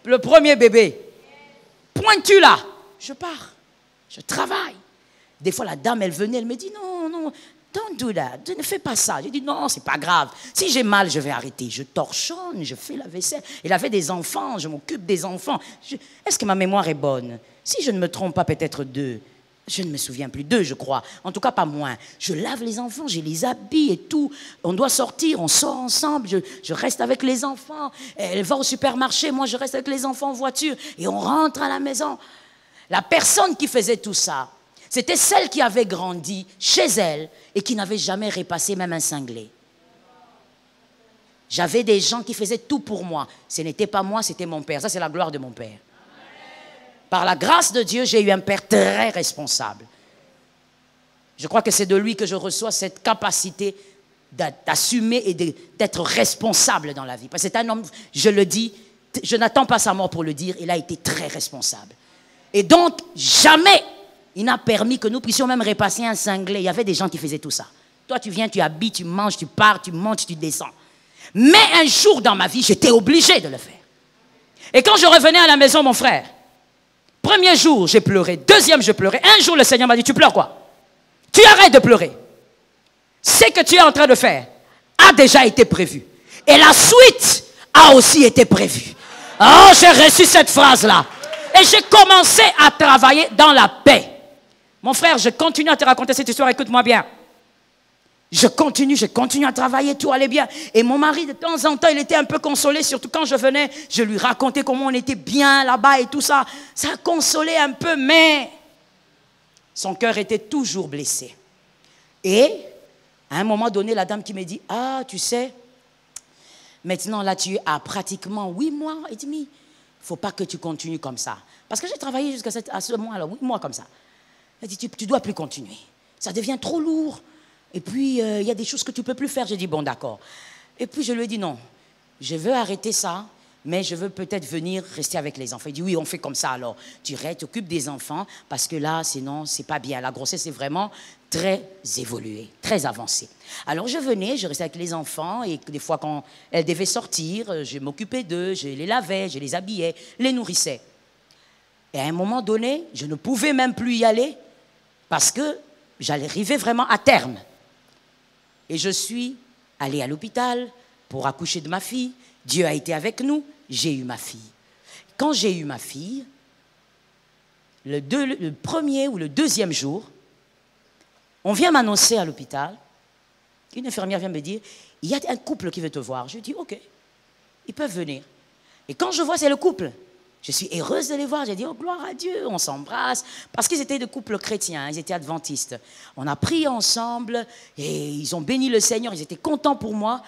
Le premier bébé. Pointu là. Je pars. Je travaille. Des fois, la dame, elle venait, elle me dit, non, don't do that. Ne fais pas ça. Je dis, non, c'est pas grave. Si j'ai mal, je vais arrêter. Je torchonne, je fais la vaisselle. Il avait des enfants, je m'occupe des enfants. Est-ce que ma mémoire est bonne? Si je ne me trompe pas, peut-être 2. Je ne me souviens plus, 2, je crois. En tout cas, pas moins. Je lave les enfants, je les habille et tout. On doit sortir, on sort ensemble. Je reste avec les enfants. Elle va au supermarché, moi, je reste avec les enfants en voiture. Et on rentre à la maison. La personne qui faisait tout ça, c'était celle qui avait grandi chez elle et qui n'avait jamais repassé même un cinglé. J'avais des gens qui faisaient tout pour moi. Ce n'était pas moi, c'était mon père. Ça, c'est la gloire de mon père. Par la grâce de Dieu, j'ai eu un père très responsable. Je crois que c'est de lui que je reçois cette capacité d'assumer et d'être responsable dans la vie. Parce que c'est un homme, je le dis, je n'attends pas sa mort pour le dire, il a été très responsable. Et donc, jamais il n'a permis que nous puissions même repasser un cinglé. Il y avait des gens qui faisaient tout ça. Toi, tu viens, tu habilles, tu manges, tu pars, tu montes, tu descends. Mais un jour dans ma vie, j'étais obligé de le faire. Et quand je revenais à la maison, mon frère, premier jour, j'ai pleuré. Deuxième, je pleurais. Un jour, le Seigneur m'a dit, tu pleures quoi? Tu arrêtes de pleurer. Ce que tu es en train de faire a déjà été prévu. Et la suite a aussi été prévue. Oh, j'ai reçu cette phrase-là. Et j'ai commencé à travailler dans la paix. Mon frère, je continue à te raconter cette histoire, écoute-moi bien. Je continue à travailler, tout allait bien. Et mon mari, de temps en temps, il était un peu consolé, surtout quand je venais, je lui racontais comment on était bien là-bas et tout ça. Ça consolait un peu, mais son cœur était toujours blessé. Et à un moment donné, la dame qui me dit, ah, tu sais, maintenant là, tu as pratiquement 8 mois et demi. Il ne faut pas que tu continues comme ça. Parce que j'ai travaillé jusqu'à ce mois-là, 8 mois comme ça. Elle dit, tu ne dois plus continuer. Ça devient trop lourd. Et puis, il y a des choses que tu ne peux plus faire. J'ai dit, bon, d'accord. Et puis, je lui ai dit, non, je veux arrêter ça, mais je veux peut-être venir rester avec les enfants. Il dit, oui, on fait comme ça alors. Tu t'occupes des enfants, parce que là, sinon, ce n'est pas bien. La grossesse est vraiment très évoluée, très avancée. Alors, je venais, je restais avec les enfants, et des fois, quand elles devaient sortir, je m'occupais d'eux, je les lavais, je les habillais, les nourrissais. Et à un moment donné, je ne pouvais même plus y aller, parce que j'allais arriver vraiment à terme. Et je suis allée à l'hôpital pour accoucher de ma fille. Dieu a été avec nous, j'ai eu ma fille. Quand j'ai eu ma fille, le premier ou le deuxième jour, on vient m'annoncer à l'hôpital, une infirmière vient me dire, il y a un couple qui veut te voir. Je dis, ok, ils peuvent venir. Et quand je vois, c'est le couple. Je suis heureuse de les voir. J'ai dit, oh, gloire à Dieu, on s'embrasse. Parce qu'ils étaient de couples chrétiens, ils étaient adventistes. On a prié ensemble et ils ont béni le Seigneur, ils étaient contents pour moi.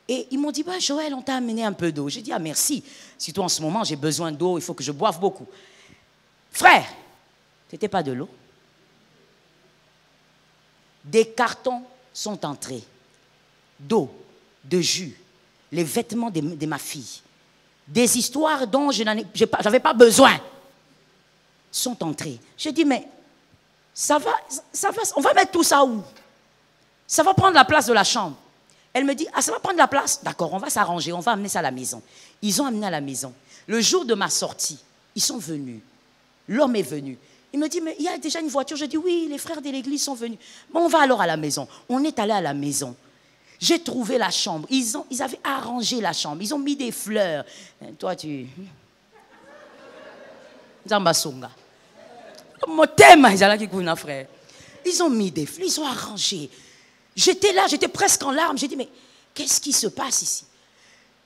Et ils m'ont dit, bah, Joël, on t'a amené un peu d'eau. J'ai dit, ah merci, surtout en ce moment, j'ai besoin d'eau, il faut que je boive beaucoup. Frère, c'était pas de l'eau. Des cartons sont entrés d'eau, de jus, les vêtements de ma fille. Des histoires dont je n'avais pas besoin sont entrées. J'ai dit, mais ça va, on va mettre tout ça où? Ça va prendre la place de la chambre. Elle me dit, ah, ça va prendre la place? D'accord, on va s'arranger, on va amener ça à la maison. Ils ont amené à la maison. Le jour de ma sortie, ils sont venus. L'homme est venu. Il me dit, mais il y a déjà une voiture. Je dis, oui, les frères de l'église sont venus. Bon, on va alors à la maison. On est allé à la maison. J'ai trouvé la chambre. Ils avaient arrangé la chambre. Ils ont mis des fleurs. Toi, tu... Zambasonga. Mon thème, frère. Ils ont mis des fleurs. Ils ont arrangé. J'étais là, j'étais presque en larmes. J'ai dit, mais qu'est-ce qui se passe ici?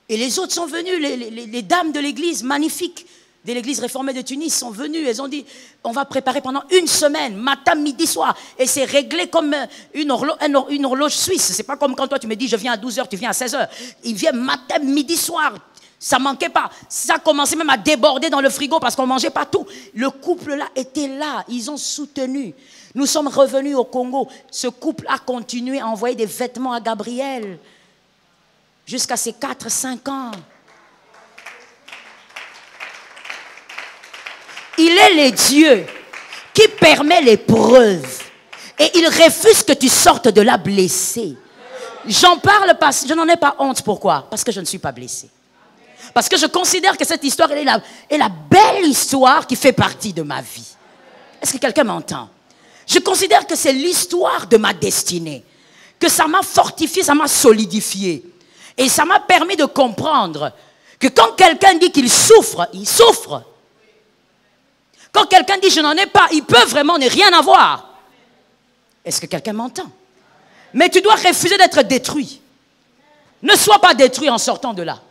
Et les autres sont venus, les dames de l'église, magnifiques, de l'église réformée de Tunis, sont venues. Elles ont dit, on va préparer pendant 1 semaine, matin, midi, soir. Et c'est réglé comme une horloge suisse. C'est pas comme quand toi tu me dis, je viens à 12h, tu viens à 16h. Ils viennent matin, midi, soir. Ça manquait pas. Ça commençait même à déborder dans le frigo parce qu'on mangeait pas tout. Le couple-là était là. Ils ont soutenu. Nous sommes revenus au Congo. Ce couple a continué à envoyer des vêtements à Gabriel jusqu'à ses 4-5 ans. Il est le Dieu qui permet l'épreuve et il refuse que tu sortes de là blessé. J'en parle parce que je n'en ai pas honte. Pourquoi? Parce que je ne suis pas blessé. Parce que je considère que cette histoire est la belle histoire qui fait partie de ma vie. Est-ce que quelqu'un m'entend? Je considère que c'est l'histoire de ma destinée. Que ça m'a fortifié, ça m'a solidifié. Et ça m'a permis de comprendre que quand quelqu'un dit qu'il souffre, il souffre. Quand quelqu'un dit je n'en ai pas, il peut vraiment ne rien avoir. Est-ce que quelqu'un m'entend? Mais tu dois refuser d'être détruit. Ne sois pas détruit en sortant de là.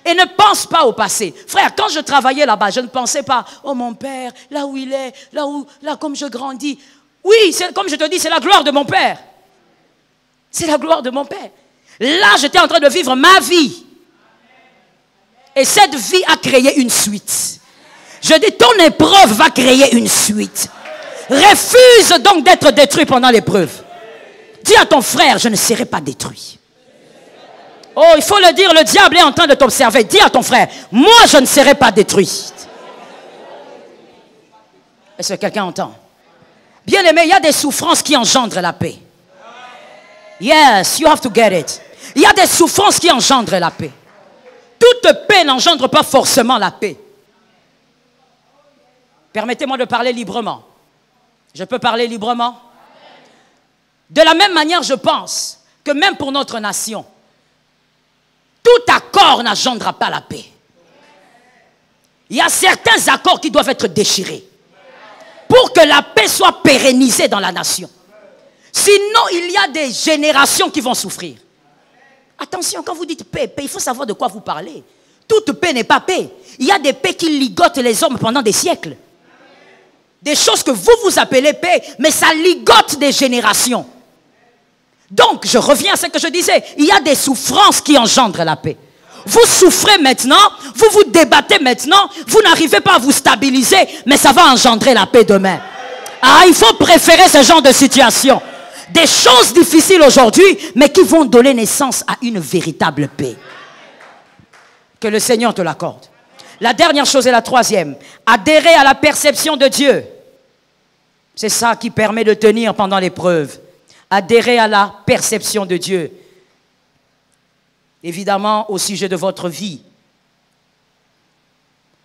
Et ne pense pas au passé. Frère, quand je travaillais là-bas, je ne pensais pas, oh mon père, là où il est, là comme je grandis. Oui, comme je te dis, c'est la gloire de mon père. C'est la gloire de mon père. Là, j'étais en train de vivre ma vie. Et cette vie a créé une suite. Je dis, ton épreuve va créer une suite. Refuse donc d'être détruit pendant l'épreuve. Dis à ton frère, je ne serai pas détruit. Oh, il faut le dire, le diable est en train de t'observer. Dis à ton frère, moi je ne serai pas détruit. Est-ce que quelqu'un entend? Bien aimé, il y a des souffrances qui engendrent la paix. Yes, you have to get it. Il y a des souffrances qui engendrent la paix. Toute paix n'engendre pas forcément la paix. Permettez-moi de parler librement. Je peux parler librement? De la même manière, je pense que même pour notre nation, tout accord n'engendrera pas la paix. Il y a certains accords qui doivent être déchirés pour que la paix soit pérennisée dans la nation. Sinon, il y a des générations qui vont souffrir. Attention, quand vous dites paix, il faut savoir de quoi vous parlez. Toute paix n'est pas paix. Il y a des paix qui ligotent les hommes pendant des siècles. Des choses que vous appelez paix, mais ça ligote des générations. Donc, je reviens à ce que je disais. Il y a des souffrances qui engendrent la paix. Vous souffrez maintenant, vous vous débattez maintenant, vous n'arrivez pas à vous stabiliser, mais ça va engendrer la paix demain. Ah, il faut préférer ce genre de situation. Des choses difficiles aujourd'hui, mais qui vont donner naissance à une véritable paix. Que le Seigneur te l'accorde. La dernière chose et la troisième, adhérer à la perception de Dieu. C'est ça qui permet de tenir pendant l'épreuve. Adhérer à la perception de Dieu. Évidemment, au sujet de votre vie.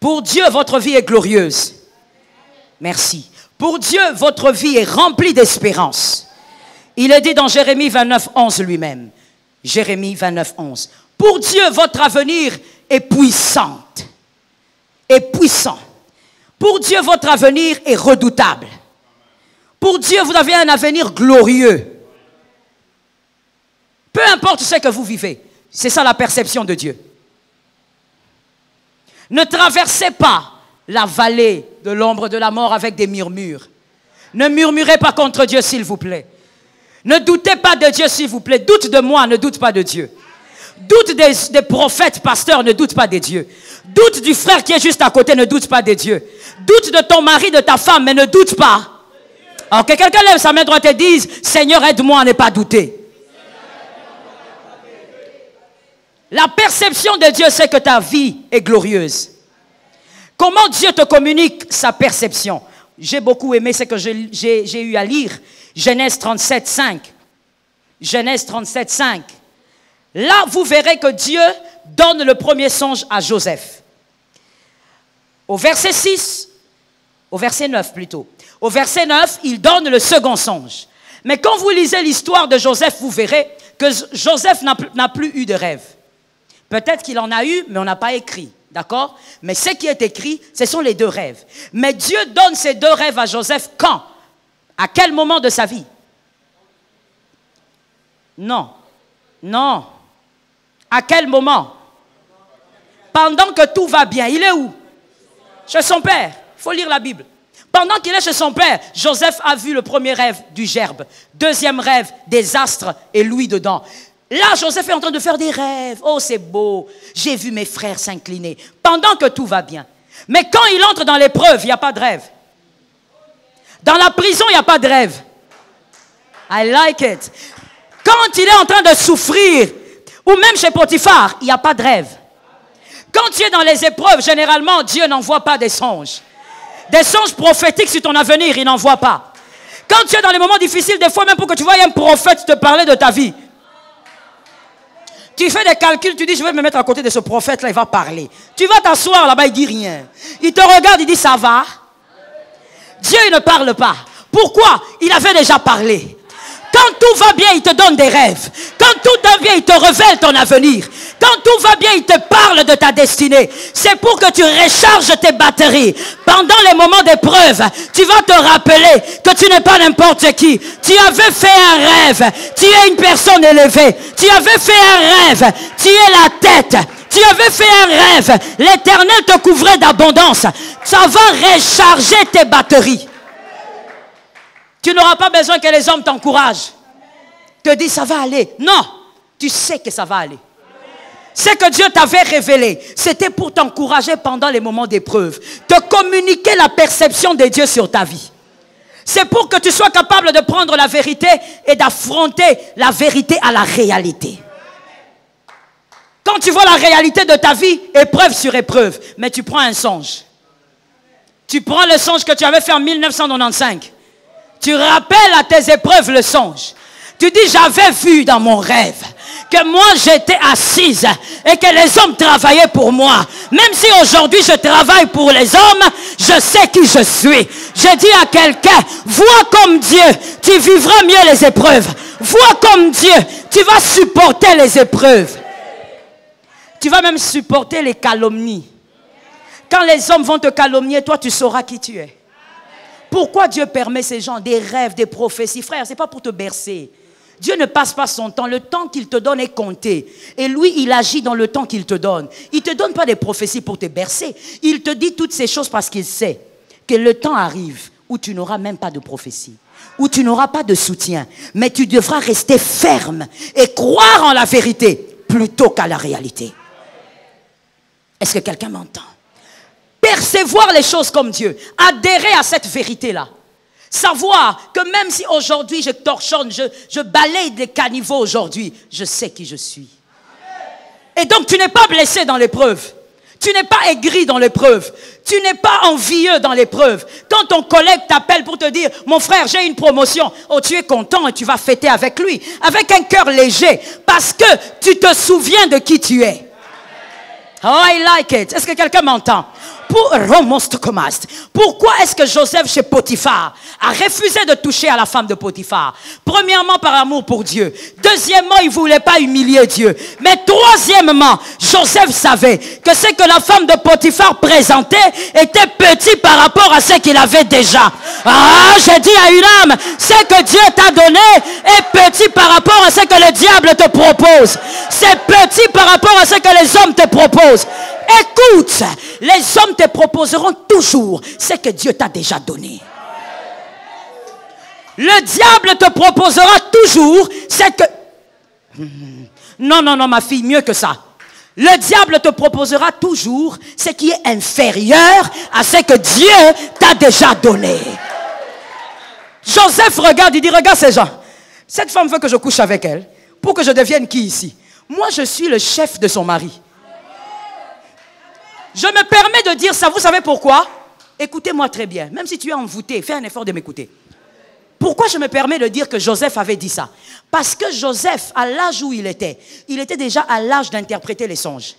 Pour Dieu, votre vie est glorieuse. Merci. Pour Dieu, votre vie est remplie d'espérance. Il est dit dans Jérémie 29, 11 lui-même. Jérémie 29, 11. Pour Dieu, votre avenir est puissant. Est puissant. Pour Dieu, votre avenir est redoutable. Pour Dieu, vous avez un avenir glorieux. Peu importe ce que vous vivez. C'est ça la perception de Dieu. Ne traversez pas la vallée de l'ombre de la mort avec des murmures. Ne murmurez pas contre Dieu, s'il vous plaît. Ne doutez pas de Dieu, s'il vous plaît. Doute de moi, ne doute pas de Dieu. Doute des prophètes, pasteurs, ne doute pas de Dieu. Doute du frère qui est juste à côté, ne doute pas de Dieu. Doute de ton mari, de ta femme, mais ne doute pas. Alors que quelqu'un lève sa main droite et dise, Seigneur, aide-moi à ne pas douter. La perception de Dieu, c'est que ta vie est glorieuse. Comment Dieu te communique sa perception? J'ai beaucoup aimé ce que j'ai eu à lire. Genèse 37, 5. Genèse 37, 5. Là, vous verrez que Dieu donne le premier songe à Joseph. Au verset 6, au verset 9 plutôt. Au verset 9, il donne le second songe. Mais quand vous lisez l'histoire de Joseph, vous verrez que Joseph n'a plus eu de rêve. Peut-être qu'il en a eu, mais on n'a pas écrit. D'accord? Mais ce qui est écrit, ce sont les deux rêves. Mais Dieu donne ces deux rêves à Joseph quand? À quel moment de sa vie? Non. Non. À quel moment? Pendant que tout va bien. Il est où? Chez son père. Il faut lire la Bible. Pendant qu'il est chez son père, Joseph a vu le premier rêve du gerbe. Deuxième rêve, des astres et lui dedans. Là, Joseph est en train de faire des rêves. Oh, c'est beau. J'ai vu mes frères s'incliner. Pendant que tout va bien. Mais quand il entre dans l'épreuve, il n'y a pas de rêve. Dans la prison, il n'y a pas de rêve. I like it. Quand il est en train de souffrir, ou même chez Potiphar, il n'y a pas de rêve. Quand tu es dans les épreuves, généralement, Dieu n'envoie pas des songes. Des songes prophétiques sur ton avenir, il n'envoie pas. Quand tu es dans les moments difficiles, des fois même pour que tu voies un prophète te parler de ta vie. Tu fais des calculs, tu dis, je vais me mettre à côté de ce prophète-là, il va parler. Tu vas t'asseoir là-bas, il dit rien. Il te regarde, il dit, ça va. Dieu, il ne parle pas. Pourquoi? Il avait déjà parlé. Quand tout va bien, il te donne des rêves. Quand tout va bien, il te révèle ton avenir. Quand tout va bien, il te parle de ta destinée. C'est pour que tu recharges tes batteries. Pendant les moments d'épreuve, tu vas te rappeler que tu n'es pas n'importe qui. Tu avais fait un rêve. Tu es une personne élevée. Tu avais fait un rêve. Tu es la tête. Tu avais fait un rêve. L'Éternel te couvrait d'abondance. Ça va recharger tes batteries. Tu n'auras pas besoin que les hommes t'encouragent. Te disent ça va aller. Non, tu sais que ça va aller. Ce que Dieu t'avait révélé, c'était pour t'encourager pendant les moments d'épreuve. Te communiquer la perception de Dieu sur ta vie. C'est pour que tu sois capable de prendre la vérité et d'affronter la vérité à la réalité. Quand tu vois la réalité de ta vie, épreuve sur épreuve, mais tu prends un songe. Tu prends le songe que tu avais fait en 1995. Tu rappelles à tes épreuves le songe. Tu dis, j'avais vu dans mon rêve que moi j'étais assise et que les hommes travaillaient pour moi. Même si aujourd'hui je travaille pour les hommes, je sais qui je suis. Je dis à quelqu'un, vois comme Dieu, tu vivras mieux les épreuves. Vois comme Dieu, tu vas supporter les épreuves. Tu vas même supporter les calomnies. Quand les hommes vont te calomnier, toi tu sauras qui tu es. Pourquoi Dieu permet ces gens, des rêves, des prophéties? Frère, ce n'est pas pour te bercer. Dieu ne passe pas son temps. Le temps qu'il te donne est compté. Et lui, il agit dans le temps qu'il te donne. Il ne te donne pas des prophéties pour te bercer. Il te dit toutes ces choses parce qu'il sait que le temps arrive où tu n'auras même pas de prophétie, où tu n'auras pas de soutien. Mais tu devras rester ferme et croire en la vérité plutôt qu'à la réalité. Est-ce que quelqu'un m'entend? Percevoir les choses comme Dieu. Adhérer à cette vérité-là. Savoir que même si aujourd'hui je torchonne, je balaye des caniveaux aujourd'hui, je sais qui je suis. Et donc tu n'es pas blessé dans l'épreuve. Tu n'es pas aigri dans l'épreuve. Tu n'es pas envieux dans l'épreuve. Quand ton collègue t'appelle pour te dire, mon frère, j'ai une promotion. Oh, tu es content et tu vas fêter avec lui. Avec un cœur léger. Parce que tu te souviens de qui tu es. Oh, I like it. Est-ce que quelqu'un m'entend? Pourquoi est-ce que Joseph chez Potiphar a refusé de toucher à la femme de Potiphar? Premièrement, par amour pour Dieu. Deuxièmement, il ne voulait pas humilier Dieu. Mais troisièmement, Joseph savait que ce que la femme de Potiphar présentait était petit par rapport à ce qu'il avait déjà. Ah, j'ai dit à une âme, ce que Dieu t'a donné est petit par rapport à ce que le diable te propose. C'est petit par rapport à ce que les hommes te proposent. Écoute, les hommes te proposeront toujours ce que Dieu t'a déjà donné. Le diable te proposera toujours ce que... Non, ma fille, mieux que ça. Le diable te proposera toujours ce qui est inférieur à ce que Dieu t'a déjà donné. Joseph regarde, il dit, regarde ces gens. Cette femme veut que je couche avec elle pour que je devienne qui ici? Moi, je suis le chef de son mari. Je me permets de dire ça, vous savez pourquoi? Écoutez-moi très bien, même si tu es envoûté, fais un effort de m'écouter. Pourquoi je me permets de dire que Joseph avait dit ça? Parce que Joseph, à l'âge où il était déjà à l'âge d'interpréter les songes.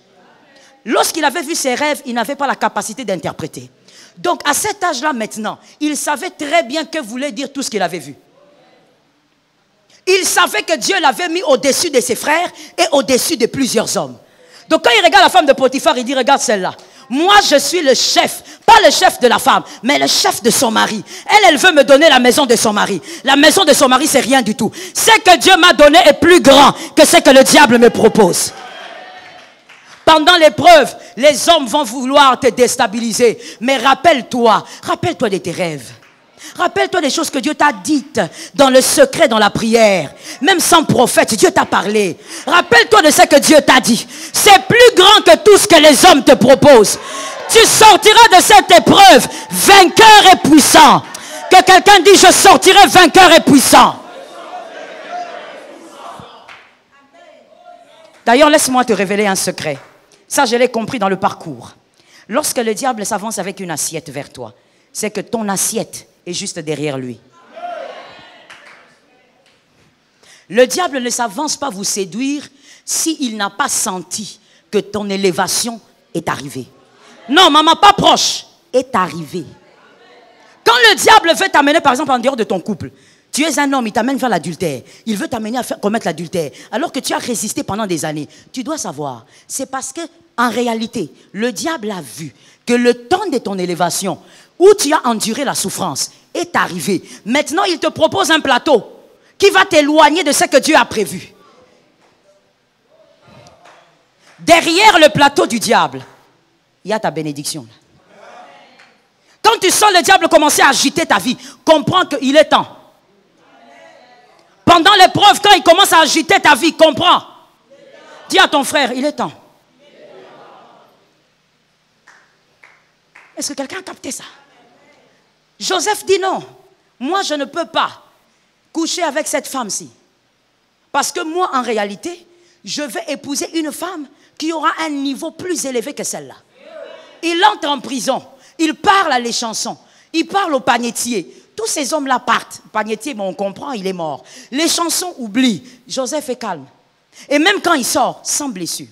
Lorsqu'il avait vu ses rêves, il n'avait pas la capacité d'interpréter. Donc à cet âge-là maintenant, il savait très bien que voulait dire tout ce qu'il avait vu. Il savait que Dieu l'avait mis au-dessus de ses frères et au-dessus de plusieurs hommes. Donc quand il regarde la femme de Potiphar, il dit, regarde celle-là. Moi, je suis le chef. Pas le chef de la femme, mais le chef de son mari. Elle veut me donner la maison de son mari. La maison de son mari, c'est rien du tout. Ce que Dieu m'a donné est plus grand que ce que le diable me propose. Pendant l'épreuve, les hommes vont vouloir te déstabiliser. Mais rappelle-toi de tes rêves. Rappelle-toi des choses que Dieu t'a dites dans le secret, dans la prière. Même sans prophète, Dieu t'a parlé. Rappelle-toi de ce que Dieu t'a dit. C'est plus grand que tout ce que les hommes te proposent. Tu sortiras de cette épreuve vainqueur et puissant. Que quelqu'un dise, je sortirai vainqueur et puissant. D'ailleurs, laisse-moi te révéler un secret. Ça, je l'ai compris dans le parcours. Lorsque le diable s'avance avec une assiette vers toi, c'est que ton assiette est juste derrière lui. Le diable ne s'avance pas vous séduire s'il n'a pas senti que ton élévation est arrivée. Non, maman, pas proche, est arrivée. Quand le diable veut t'amener, par exemple, en dehors de ton couple, tu es un homme, il t'amène vers l'adultère. Il veut t'amener à commettre l'adultère. Alors que tu as résisté pendant des années. Tu dois savoir, c'est parce que, en réalité, le diable a vu que le temps de ton élévation, où tu as enduré la souffrance, est arrivé. Maintenant, il te propose un plateau qui va t'éloigner de ce que Dieu a prévu. Derrière le plateau du diable, il y a ta bénédiction. Quand tu sens le diable commencer à agiter ta vie, comprends qu'il est temps. Pendant l'épreuve, quand il commence à agiter ta vie, comprends. Dis à ton frère, il est temps. Est-ce que quelqu'un a capté ça? Joseph dit non. Moi, je ne peux pas coucher avec cette femme-ci. Parce que moi, en réalité, je vais épouser une femme qui aura un niveau plus élevé que celle-là. Il entre en prison. Il parle à les chansons. Il parle au panetier. Tous ces hommes-là partent. Le panetier, bon, on comprend, il est mort. Les chansons oublient. Joseph est calme. Et même quand il sort, sans blessure.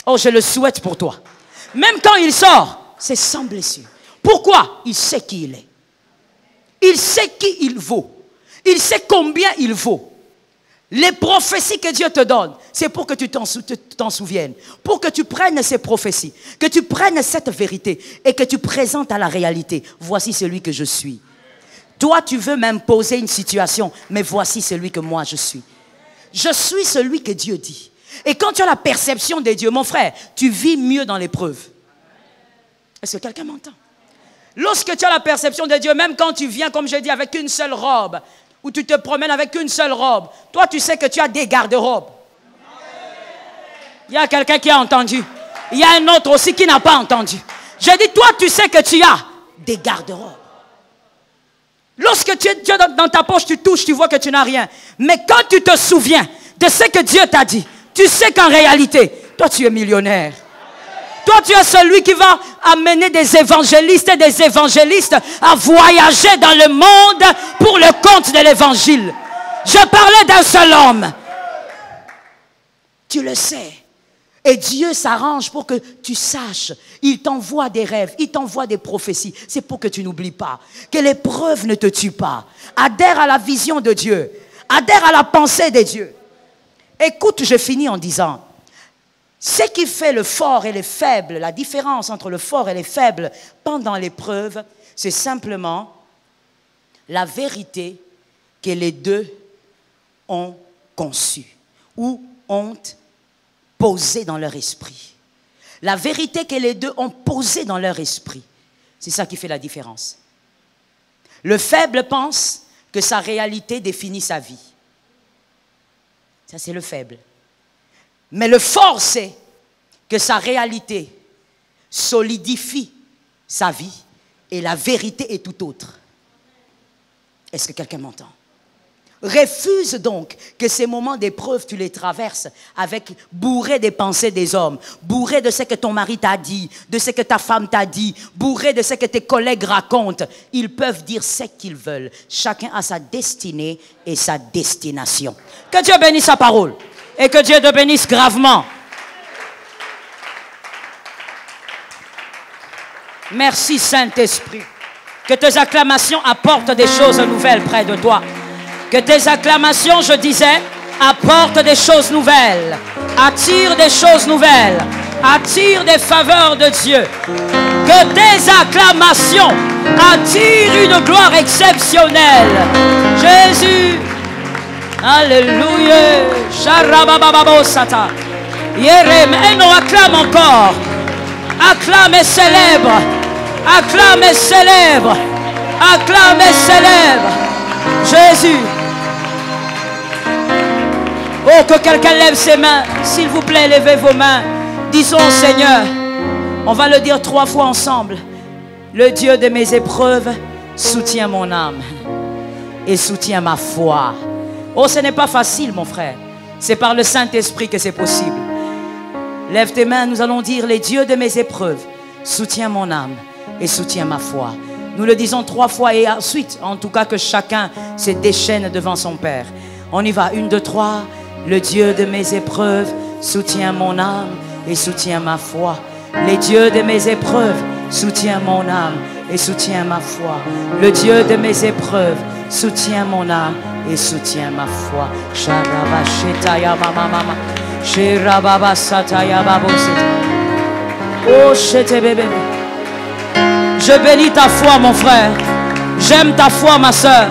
Oh, je le souhaite pour toi. Même quand il sort, c'est sans blessure. Pourquoi? Il sait qui il est. Il sait qui il vaut. Il sait combien il vaut. Les prophéties que Dieu te donne, c'est pour que tu t'en souviennes, pour que tu prennes ces prophéties, que tu prennes cette vérité et que tu présentes à la réalité. Voici celui que je suis. Toi, tu veux m'imposer une situation, mais voici celui que moi je suis. Je suis celui que Dieu dit. Et quand tu as la perception de Dieu, mon frère, tu vis mieux dans l'épreuve. Est-ce que quelqu'un m'entend? Lorsque tu as la perception de Dieu, même quand tu viens, comme je dis, avec une seule robe, ou tu te promènes avec une seule robe, toi tu sais que tu as des garde-robes. Il y a quelqu'un qui a entendu. Il y a un autre aussi qui n'a pas entendu. Je dis, toi tu sais que tu as des garde-robes. Lorsque tu es dans ta poche, tu touches, tu vois que tu n'as rien. Mais quand tu te souviens de ce que Dieu t'a dit, tu sais qu'en réalité, toi tu es millionnaire. Toi, tu es celui qui va amener des évangélistes et des évangélistes à voyager dans le monde pour le compte de l'évangile. Je parlais d'un seul homme. Tu le sais. Et Dieu s'arrange pour que tu saches. Il t'envoie des rêves, il t'envoie des prophéties. C'est pour que tu n'oublies pas. Que l'épreuve ne te tue pas. Adhère à la vision de Dieu. Adhère à la pensée de Dieu. Écoute, je finis en disant... Ce qui fait le fort et les faibles, la différence entre le fort et les faibles pendant l'épreuve, c'est simplement la vérité que les deux ont conçue ou ont posée dans leur esprit. La vérité que les deux ont posée dans leur esprit, c'est ça qui fait la différence. Le faible pense que sa réalité définit sa vie. Ça, c'est le faible. Mais le fort, c'est que sa réalité solidifie sa vie et la vérité est tout autre. Est-ce que quelqu'un m'entend? Refuse donc que ces moments d'épreuve, tu les traverses avec bourré des pensées des hommes, bourré de ce que ton mari t'a dit, de ce que ta femme t'a dit, bourré de ce que tes collègues racontent. Ils peuvent dire ce qu'ils veulent. Chacun a sa destinée et sa destination. Que Dieu bénisse sa parole. Et que Dieu te bénisse gravement. Merci Saint-Esprit. Que tes acclamations apportent des choses nouvelles près de toi. Que tes acclamations, je disais, apportent des choses nouvelles. Attirent des choses nouvelles. Attirent des faveurs de Dieu. Que tes acclamations attirent une gloire exceptionnelle. Jésus. Alléluia. Sharabababosata. Yerem. Et nous acclame encore. Acclame et célèbre. Acclame et célèbre. Acclame et célèbre. Jésus. Oh, que quelqu'un lève ses mains. S'il vous plaît, levez vos mains. Disons au Seigneur. On va le dire 3 fois ensemble. Le Dieu de mes épreuves soutient mon âme et soutient ma foi. Oh, ce n'est pas facile, mon frère. C'est par le Saint-Esprit que c'est possible. Lève tes mains, nous allons dire, les dieux de mes épreuves soutient mon âme et soutient ma foi. Nous le disons 3 fois et ensuite, en tout cas, que chacun se déchaîne devant son Père. On y va, 1, 2, 3. Le Dieu de mes épreuves soutient mon âme et soutient ma foi. Les dieux de mes épreuves soutient mon âme et soutient ma foi. Le Dieu de mes épreuves soutient mon âme et soutient ma foi. Oh, je bénis ta foi, mon frère. J'aime ta foi, ma soeur.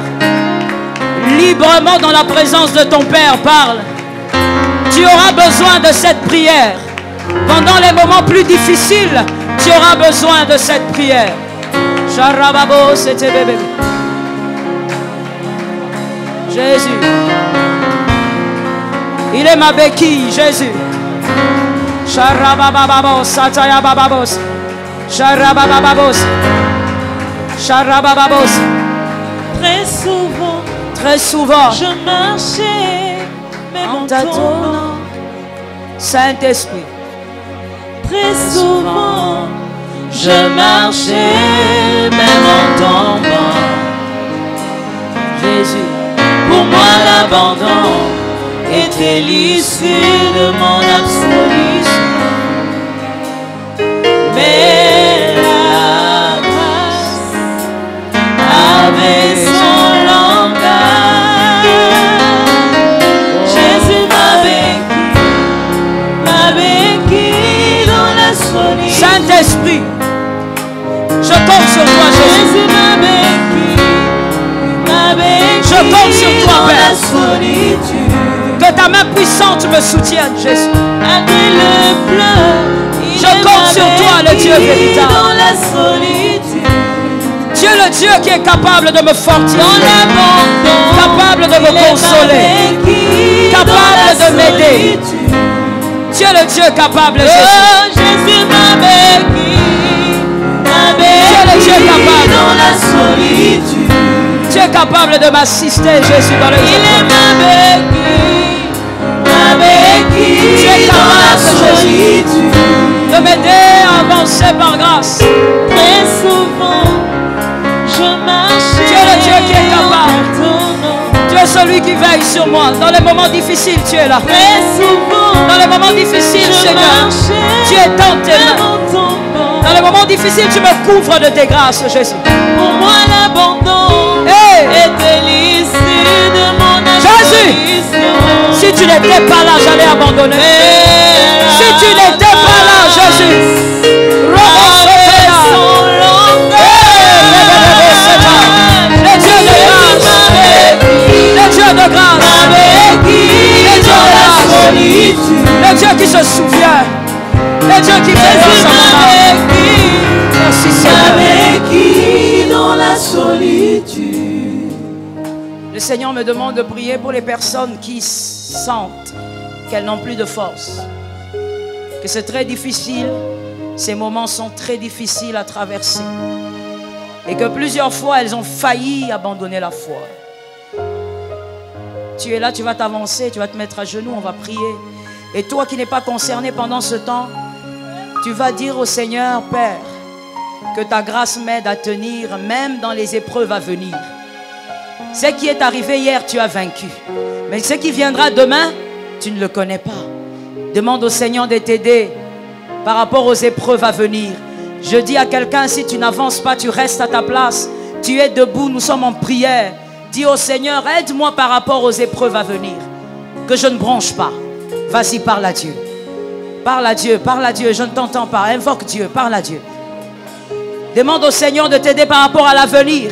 Librement dans la présence de ton Père, parle. Tu auras besoin de cette prière. Pendant les moments plus difficiles, tu auras besoin de cette prière. Jésus. Il est ma béquille, Jésus. Sharabababos, satayabababos. Sharabababos. Sharabababos. Très souvent, je marchais, même en tombant. Saint-Esprit. Très souvent, je marchais, même en tombant. Jésus. Pour moi, l'abandon était l'issue de mon absolution. Mais la grâce avait son langage. Saint-Esprit, je compte sur toi, Jésus. Je compte sur toi, Père. Que ta main puissante me soutienne, Jésus. Je compte sur toi, le Dieu véritable. Tu es le Dieu qui est capable de me fortifier, capable de me consoler, capable de m'aider. Tu es le Dieu capable, Jésus. Tu es le Dieu capable. Tu es capable de m'assister, Jésus, dans le Jésus. Tu es capable, Jésus, de m'aider à avancer par grâce. Très souvent, je marchais. Tu es le Dieu qui est capable. Tu es celui qui veille sur moi. Dans les moments difficiles, tu es là. Très souvent, dans les moments difficiles, Seigneur, tu es dans tes mains. Dans les moments difficiles, tu me couvres de tes grâces, Jésus. Pour moi, l'abandon était l'issue de mon Jésus, si tu n'étais pas là, j'allais abandonner. Si tu n'étais pas là, Jésus, les dieux de grâce, les dieux de grâce, le Dieu qui se souvient, le Dieu qui fait dans sa main. Merci Seigneur. Dans la solitude. Le Seigneur me demande de prier pour les personnes qui sentent qu'elles n'ont plus de force, que c'est très difficile, ces moments sont très difficiles à traverser et que plusieurs fois elles ont failli abandonner la foi. Tu es là, tu vas t'avancer, tu vas te mettre à genoux, on va prier. Et toi qui n'es pas concerné pendant ce temps, tu vas dire au Seigneur, Père, que ta grâce m'aide à tenir même dans les épreuves à venir. Ce qui est arrivé hier, tu as vaincu. Mais ce qui viendra demain, tu ne le connais pas. Demande au Seigneur de t'aider par rapport aux épreuves à venir. Je dis à quelqu'un, si tu n'avances pas, tu restes à ta place. Tu es debout, nous sommes en prière. Dis au Seigneur, aide-moi par rapport aux épreuves à venir. Que je ne bronche pas. Vas-y, parle à Dieu. Parle à Dieu, parle à Dieu. Je ne t'entends pas. Invoque Dieu, parle à Dieu. Demande au Seigneur de t'aider par rapport à l'avenir.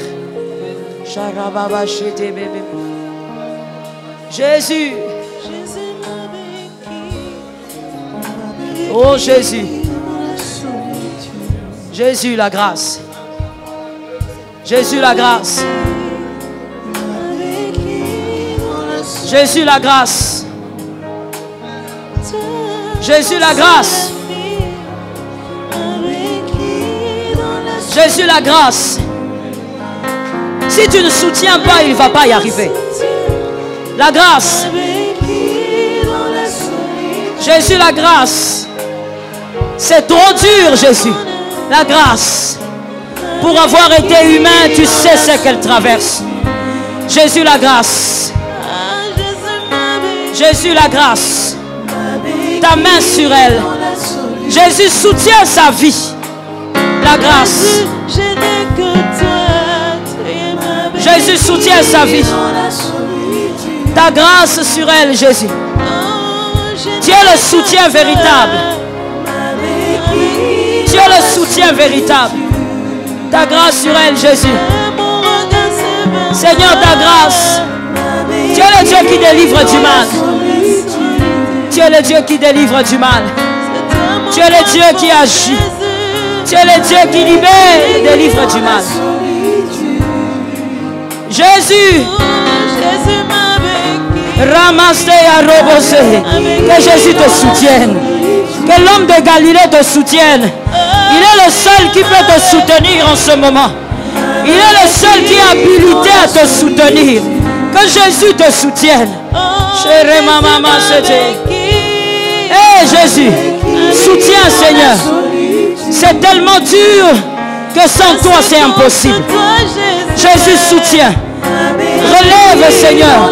Jésus. Oh Jésus. Jésus, la grâce. Jésus, la grâce. Jésus, la grâce. Jésus, la grâce. Jésus, la grâce. Si tu ne soutiens pas, il ne va pas y arriver. La grâce. Jésus, la grâce. C'est trop dur, Jésus. La grâce. Pour avoir été humain, tu sais ce qu'elle traverse. Jésus, la grâce. Jésus, la grâce. Ta main sur elle. Jésus soutient sa vie. La grâce. Jésus soutient sa vie. Ta grâce sur elle, Jésus. Tu es le soutien véritable. Tu es le soutien véritable. Ta grâce sur elle, Jésus. Seigneur, ta grâce. Tu es le Dieu qui délivre du mal. Tu es le Dieu qui délivre du mal. Tu es le Dieu qui agit. Tu es le Dieu qui libère et délivre du mal. Jésus. Ramasse à robosé. Que Jésus te soutienne. Que l'homme de Galilée te soutienne. Il est le seul qui peut te soutenir en ce moment. Il est le seul qui est habilité à te soutenir. Que Jésus te soutienne. Chérie maman, hey Jésus, soutiens Seigneur. C'est tellement dur que sans toi c'est impossible. Jésus soutient. Relève Seigneur.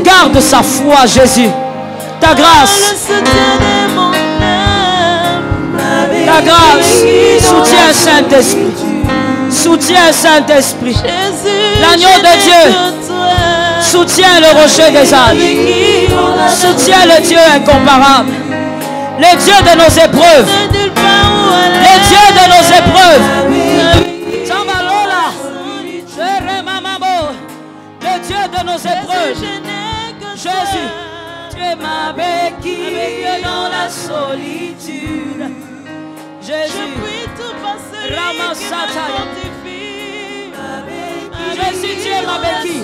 Garde sa foi Jésus. Ta grâce. Ta grâce. Soutiens Saint-Esprit. Soutiens Saint-Esprit. L'agneau de Dieu. Soutiens le rocher des âges. Soutiens le Dieu incomparable. Le Dieu de nos épreuves. Le Dieu de nos épreuves. Le Dieu de nos épreuves. Jésus, tu es ma béquille dans la solitude. Jésus, Ramasataya. Jésus, tu es ma béquille.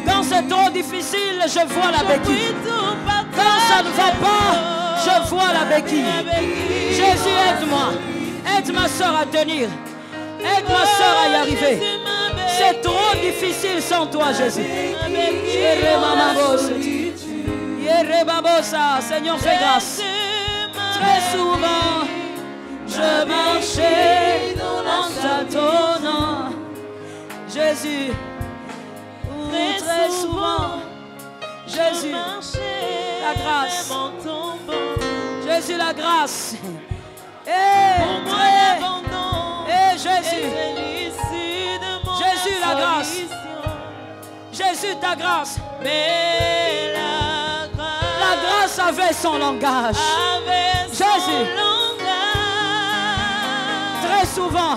Quand c'est trop difficile, je vois la béquille. Quand ça ne va pas, je vois la béquille. Jésus, aide-moi. Aide ma soeur à tenir. Aide ma soeur à y arriver. C'est trop difficile sans toi, Jésus. Seigneur, fais grâce. Très souvent, je marchais en tâtonnant. Jésus, très souvent, Jésus, la grâce. Jésus, la grâce. Et Jésus, Jésus, la grâce. Jésus, ta grâce. Mais La grâce avait son langage. Jésus, très souvent,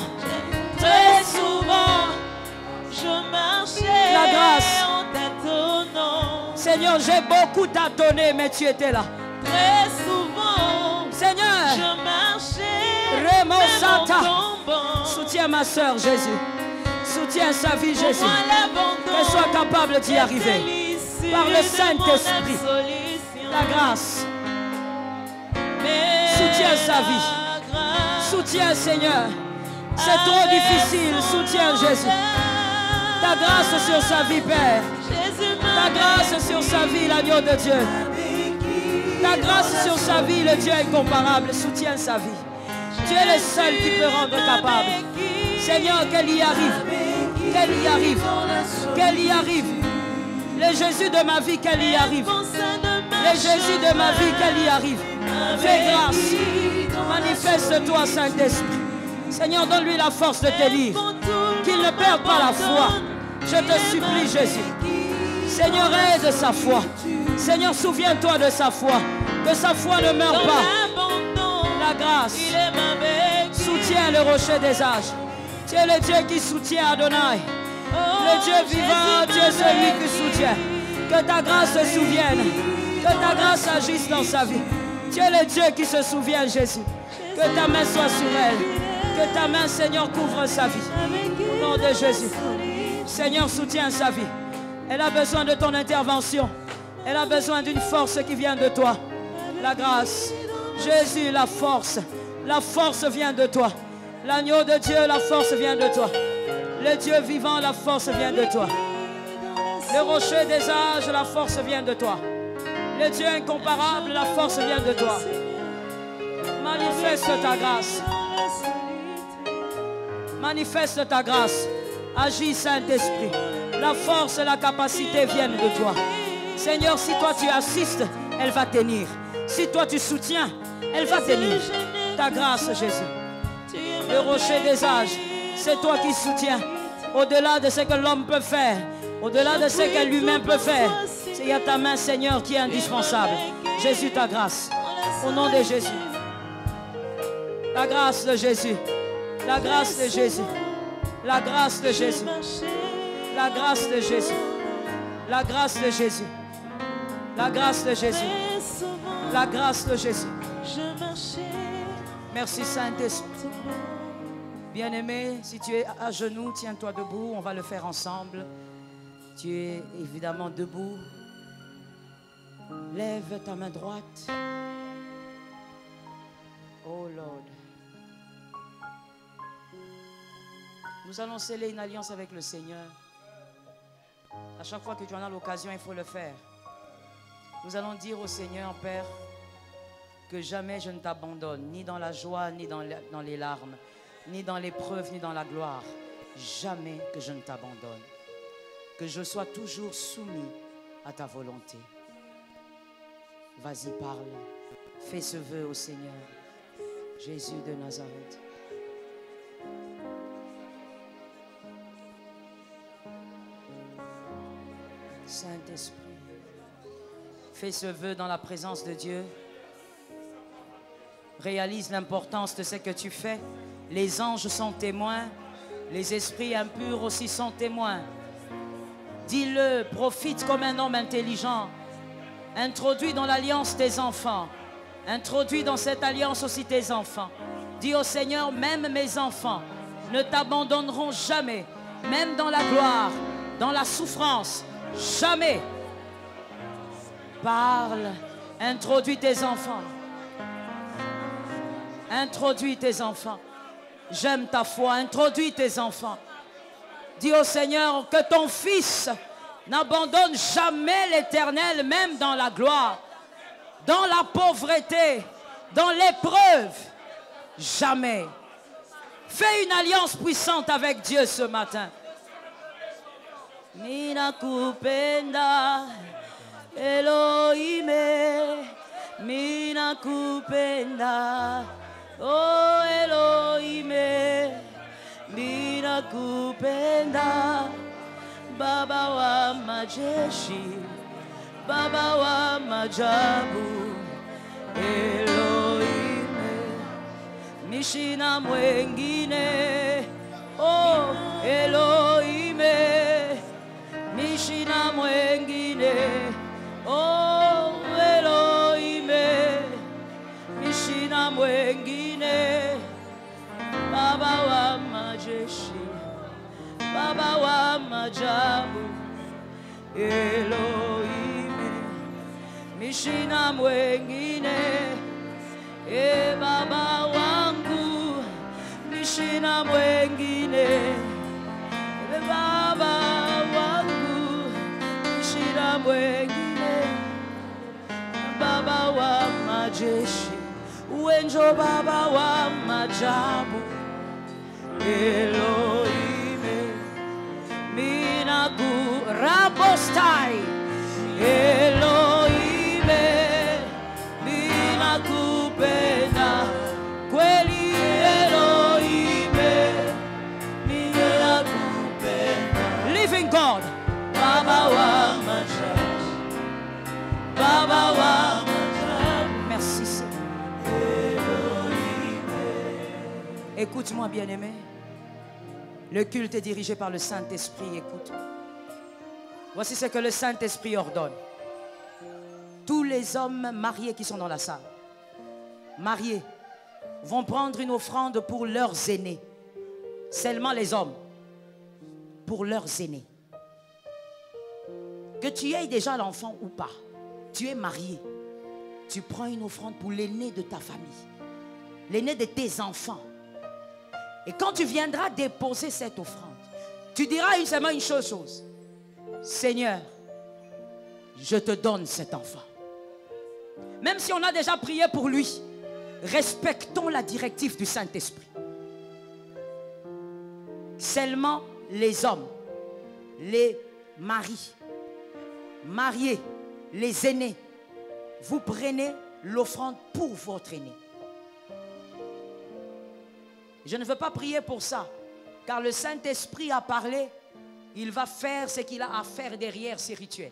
je marchais la grâce. en tâtonnant. Seigneur, j'ai beaucoup tâtonné, mais tu étais là. Très souvent, Seigneur, je marchais Remosata. tombant. Soutiens ma soeur, Jésus. Soutiens sa vie, Pour Jésus. moi, l'abandon Qu'elle soit capable d'y arriver. était l'issue Par le de Saint-Esprit. mon absolution. La grâce. Mais Soutiens sa vie. la grâce Soutiens, Seigneur. C'est trop difficile. Soutiens, Jésus. Ta grâce sur sa vie, Père. Ta grâce sur sa vie, l'agneau de Dieu. Ta grâce sur sa vie, le Dieu incomparable. Soutiens sa vie. Tu es le seul qui peut rendre capable. Seigneur, qu'elle y arrive. Qu'elle y arrive. Qu'elle y arrive. Le Jésus de ma vie, qu'elle y arrive. Le Jésus de ma vie, qu'elle y arrive. Fais grâce. Manifeste-toi, Saint-Esprit. Seigneur, donne-lui la force de te lire. Qu'il ne perde pas la foi. Je te supplie, Jésus. Seigneur, aide sa foi. Seigneur, souviens-toi de sa foi. Que sa foi ne meure pas. La grâce. Soutiens le rocher des âges. Tu es le Dieu qui soutient Adonai. Le Dieu vivant, tu es celui qui soutient. Que ta grâce se souvienne. Que ta grâce agisse dans sa vie. Tu es le Dieu qui se souvient, Jésus. Que ta main soit sur elle. Que ta main, Seigneur, couvre sa vie. Au nom de Jésus. Seigneur, soutiens sa vie. Elle a besoin de ton intervention. Elle a besoin d'une force qui vient de toi. La grâce. Jésus, la force. La force vient de toi. L'agneau de Dieu, la force vient de toi. Le Dieu vivant, la force vient de toi. Le rocher des âges, la force vient de toi. Le Dieu incomparable, la force vient de toi. Manifeste ta grâce. Manifeste ta grâce. Agis, Saint-Esprit. La force et la capacité viennent de toi. Seigneur, si toi tu assistes, elle va tenir. Si toi tu soutiens, elle va tenir. Ta grâce, Jésus. Le rocher des âges, c'est toi qui soutiens. Au-delà de ce que l'homme peut faire, au-delà de ce que l'humain peut faire, il y a ta main, Seigneur, qui est indispensable. Jésus, ta grâce. Au nom de Jésus. La grâce de Jésus. La grâce de Jésus. La grâce de Jésus. La grâce de Jésus. La grâce de Jésus. La grâce de Jésus. La grâce de Jésus. Merci, Saint-Esprit. Bien-aimé, si tu es à genoux, tiens-toi debout. On va le faire ensemble. Tu es évidemment debout. Lève ta main droite. Oh Lord. Nous allons sceller une alliance avec le Seigneur. À chaque fois que tu en as l'occasion, il faut le faire. Nous allons dire au Seigneur, Père, que jamais je ne t'abandonne, ni dans la joie, ni dans les larmes, ni dans l'épreuve, ni dans la gloire. Jamais que je ne t'abandonne. Que je sois toujours soumis à ta volonté. Vas-y, parle. Fais ce vœu au Seigneur. Jésus de Nazareth. Saint-Esprit, fais ce vœu dans la présence de Dieu. Réalise l'importance de ce que tu fais. Les anges sont témoins. Les esprits impurs aussi sont témoins. Dis-le, profite comme un homme intelligent. Introduis dans l'alliance tes enfants. Introduis dans cette alliance aussi tes enfants. Dis au Seigneur, même mes enfants ne t'abandonneront jamais. Même dans la gloire, dans la souffrance, jamais. Parle, introduis tes enfants. Introduis tes enfants. J'aime ta foi, introduis tes enfants. Dis au Seigneur que ton Fils n'abandonne jamais l'Éternel, même dans la gloire, dans la pauvreté, dans l'épreuve. Jamais. Fais une alliance puissante avec Dieu ce matin. Mina kupenda Elohime, mina kupenda, oh Elohime, mina kupenda, Baba wa majeshi, Baba wa majabu, Elohime, mishina mwengine, oh Elohime, mishina mwengine, oh Elohime, mishina mwengine, Baba wa majeshi, Baba wa majabu, Elohime, mishina mwengine, e Baba wangu, mishina mwengine, e Baba wangu, mishina mwengine, Baba wa majeshi, uenjo Baba wa majabu, Elohime, minaku rabostai, Elohime, minakupenda kweli, Elohime, minakupenda. Living God, Baba wa majabu, Baba wa majabu. Merci Seigneur. Écoute-moi, bien-aimé. Le culte est dirigé par le Saint-Esprit. Écoute. Voici ce que le Saint-Esprit ordonne. Tous les hommes mariés qui sont dans la salle, mariés, vont prendre une offrande pour leurs aînés. Seulement les hommes, pour leurs aînés. Que tu aies déjà l'enfant ou pas, tu es marié, tu prends une offrande pour l'aîné de ta famille, l'aîné de tes enfants. Et quand tu viendras déposer cette offrande, tu diras seulement une chose. Seigneur, je te donne cet enfant. Même si on a déjà prié pour lui, respectons la directive du Saint-Esprit. Seulement les hommes, les maris, mariés, les aînés, vous prenez l'offrande pour votre aîné. Je ne veux pas prier pour ça, car le Saint-Esprit a parlé, il va faire ce qu'il a à faire derrière ces rituels.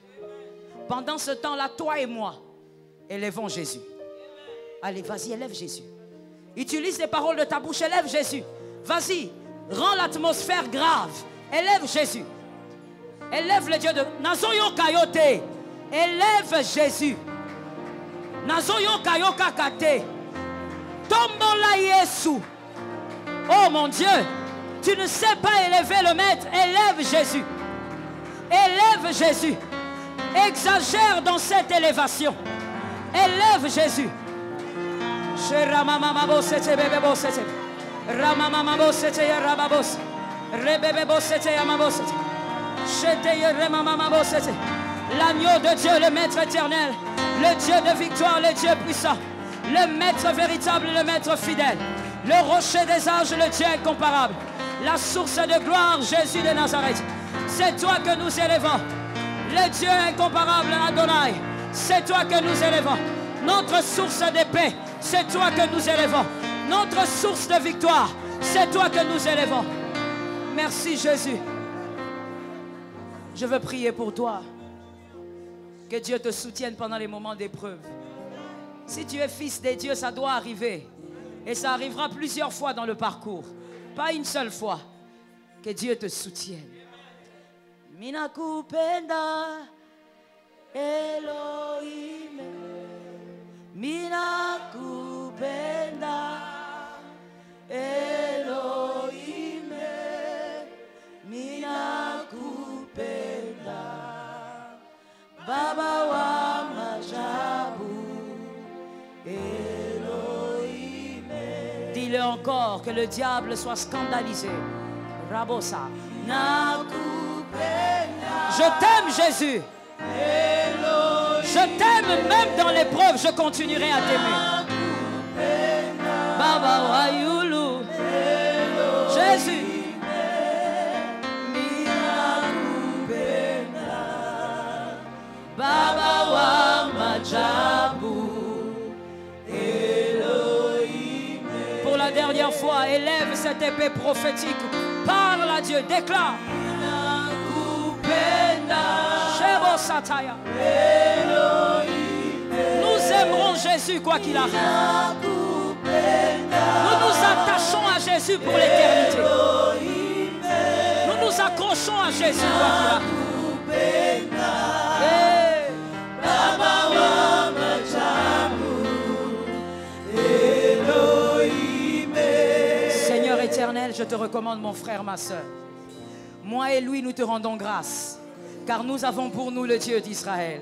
Pendant ce temps-là, toi et moi, élevons Jésus. Allez, vas-y, élève Jésus. Utilise les paroles de ta bouche, élève Jésus. Vas-y, rends l'atmosphère grave. Élève Jésus. Élève le Dieu de... Nazoyo kayote. Élève Jésus. Nazoyo kayoka kate. Tombola Yesu. Oh mon Dieu, tu ne sais pas élever le maître. Élève Jésus. Élève Jésus. Exagère dans cette élévation. Élève Jésus. L'agneau de Dieu, le maître éternel, le Dieu de victoire, le Dieu puissant, le maître véritable, le maître fidèle, le rocher des âges, le Dieu incomparable, la source de gloire, Jésus de Nazareth. C'est toi que nous élevons, le Dieu incomparable Adonai. C'est toi que nous élevons. Notre source de paix, c'est toi que nous élevons. Notre source de victoire, c'est toi que nous élevons. Merci Jésus. Je veux prier pour toi. Que Dieu te soutienne pendant les moments d'épreuve. Si tu es fils de Dieu, ça doit arriver. Et ça arrivera plusieurs fois dans le parcours. Pas une seule fois. Que Dieu te soutienne. Minakupenda Elohim. Minakupenda Elohim. Minakupenda Baba wa majabu Elohim. Dis-le encore, que le diable soit scandalisé. Rabosa. Je t'aime, Jésus. Je t'aime même dans l'épreuve, je continuerai à t'aimer. Baba wa yulu. Jésus. Baba wa majabu Elohim. Pour la dernière fois, élève cette épée prophétique. Parle à Dieu, déclare. Nous aimerons Jésus quoi qu'il arrive. Nous nous attachons à Jésus pour l'éternité. Nous nous accrochons à Jésus quoi qu'il arrive. Seigneur éternel, je te recommande mon frère, ma soeur. Moi et lui, nous te rendons grâce, car nous avons pour nous le Dieu d'Israël,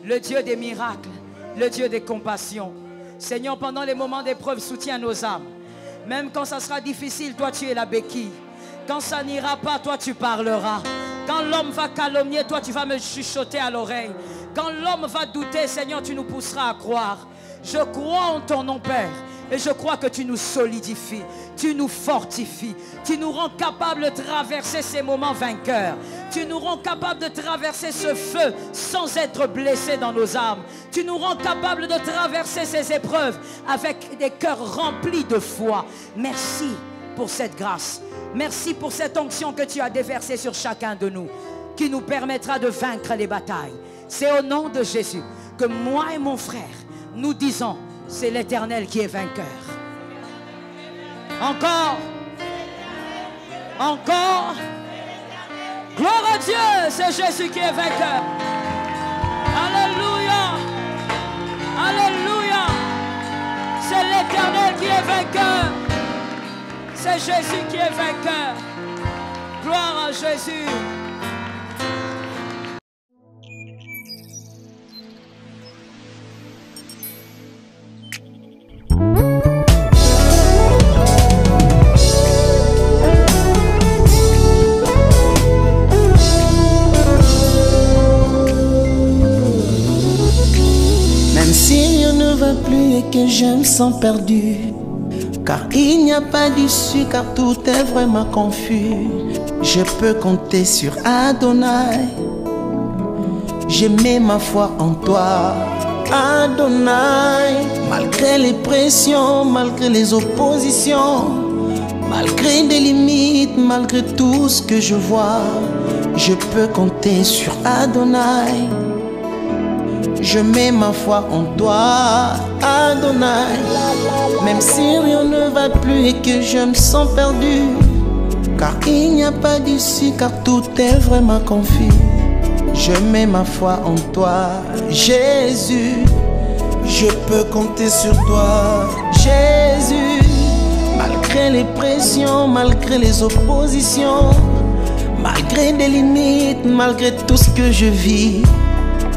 le Dieu des miracles, le Dieu des compassions. Seigneur, pendant les moments d'épreuve, soutiens nos âmes. Même quand ça sera difficile, toi tu es la béquille. Quand ça n'ira pas, toi tu parleras. Quand l'homme va calomnier, toi tu vas me chuchoter à l'oreille. Quand l'homme va douter, Seigneur, tu nous pousseras à croire. Je crois en ton nom, Père. Et je crois que tu nous solidifies, tu nous fortifies, tu nous rends capables de traverser ces moments vainqueurs. Tu nous rends capables de traverser ce feu sans être blessés dans nos âmes. Tu nous rends capables de traverser ces épreuves avec des cœurs remplis de foi. Merci pour cette grâce. Merci pour cette onction que tu as déversée sur chacun de nous, qui nous permettra de vaincre les batailles. C'est au nom de Jésus que moi et mon frère, nous disons, c'est l'Éternel qui est vainqueur. Encore. Encore. Gloire à Dieu, c'est Jésus qui est vainqueur. Alléluia. Alléluia. C'est l'Éternel qui est vainqueur. C'est Jésus qui est vainqueur. Gloire à Jésus. Plus et que je me sens perdu, car il n'y a pas d'issue, car tout est vraiment confus. Je peux compter sur Adonai. Je mets ma foi en toi, Adonai. Malgré les pressions, malgré les oppositions, malgré des limites, malgré tout ce que je vois, je peux compter sur Adonai. Je mets ma foi en toi, Adonai. Même si rien ne va plus et que je me sens perdu, car il n'y a pas d'issue, car tout est vraiment confus. Je mets ma foi en toi, Jésus. Je peux compter sur toi, Jésus. Malgré les pressions, malgré les oppositions, malgré des limites, malgré tout ce que je vis,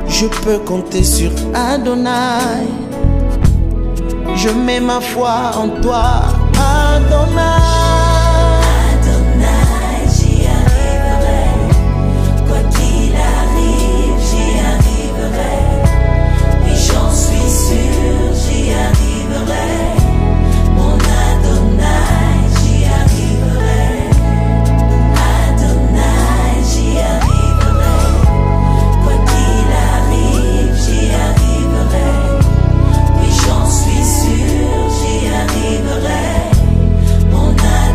je peux compter sur Adonai. Je mets ma foi en toi, Adonai. Adonai, j'y arriverai. Quoi qu'il arrive, j'y arriverai. Et j'en suis sûr, j'y arriverai. Mon Adonai, j'y arriverai. Adonai, j'y arriverai. Quoi qu'il arrive, j'y arriverai. Et j'en suis sûr, j'y arriverai. Mon Adonai.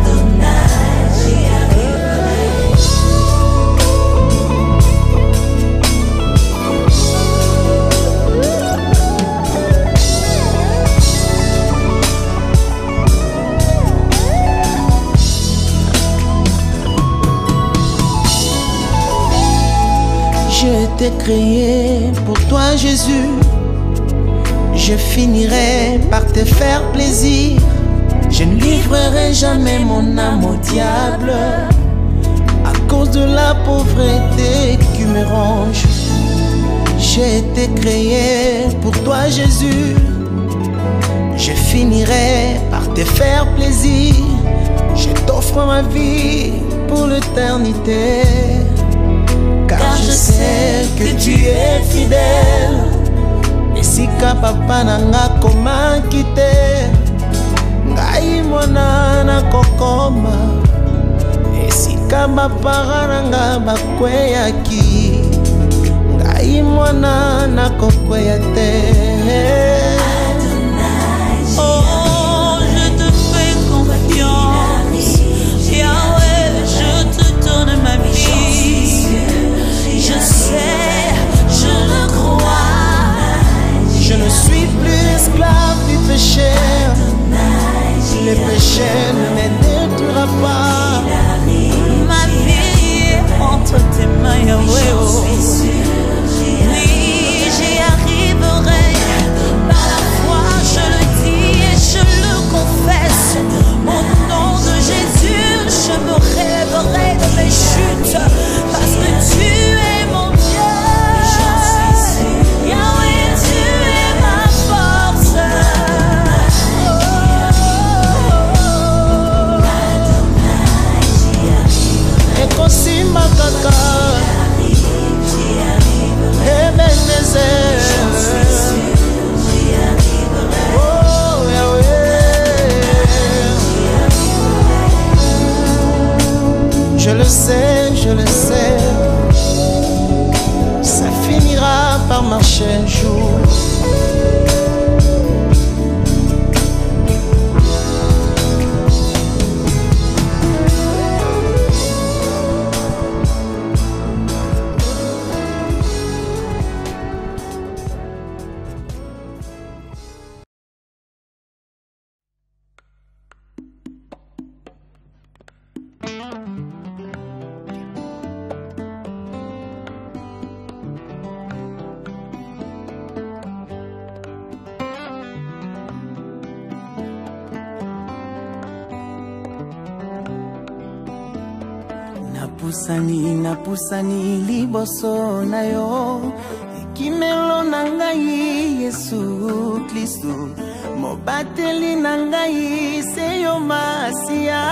été créé pour toi Jésus. Je finirai par te faire plaisir. Je ne livrerai jamais mon âme au diable à cause de la pauvreté qui me ronge. J'ai été créé pour toi Jésus. Je finirai par te faire plaisir. Je t'offre ma vie pour l'éternité. Car je sais que tu es fidèle. Et si papa nanga koma kite, ngai mwana na kokoma. Et si bapara nanga bakweyaki, ngai mwana na kokweya te. Oh, je te fais confiance, Yahweh, je te donne ma vie. Je sais, je le crois. Je ne suis plus esclave du péché. Le péché ne me détruira pas. Ma vie est entre tes mains, Yahweh. Oui, j'y arriverai. Par la foi, je le dis et je le confesse. Au nom de Jésus, je me relèverai de mes chutes. Parce que tu es mon Dieu. Yahweh, tu es ma force. Ekosimba kaka Ebenezer. Oh Yahweh, je le sais, ça finira par marcher un jour. Napusani liboso na yo, ekimelo na ngai Yesu Kristo, mobateli na ngai se yo Masia.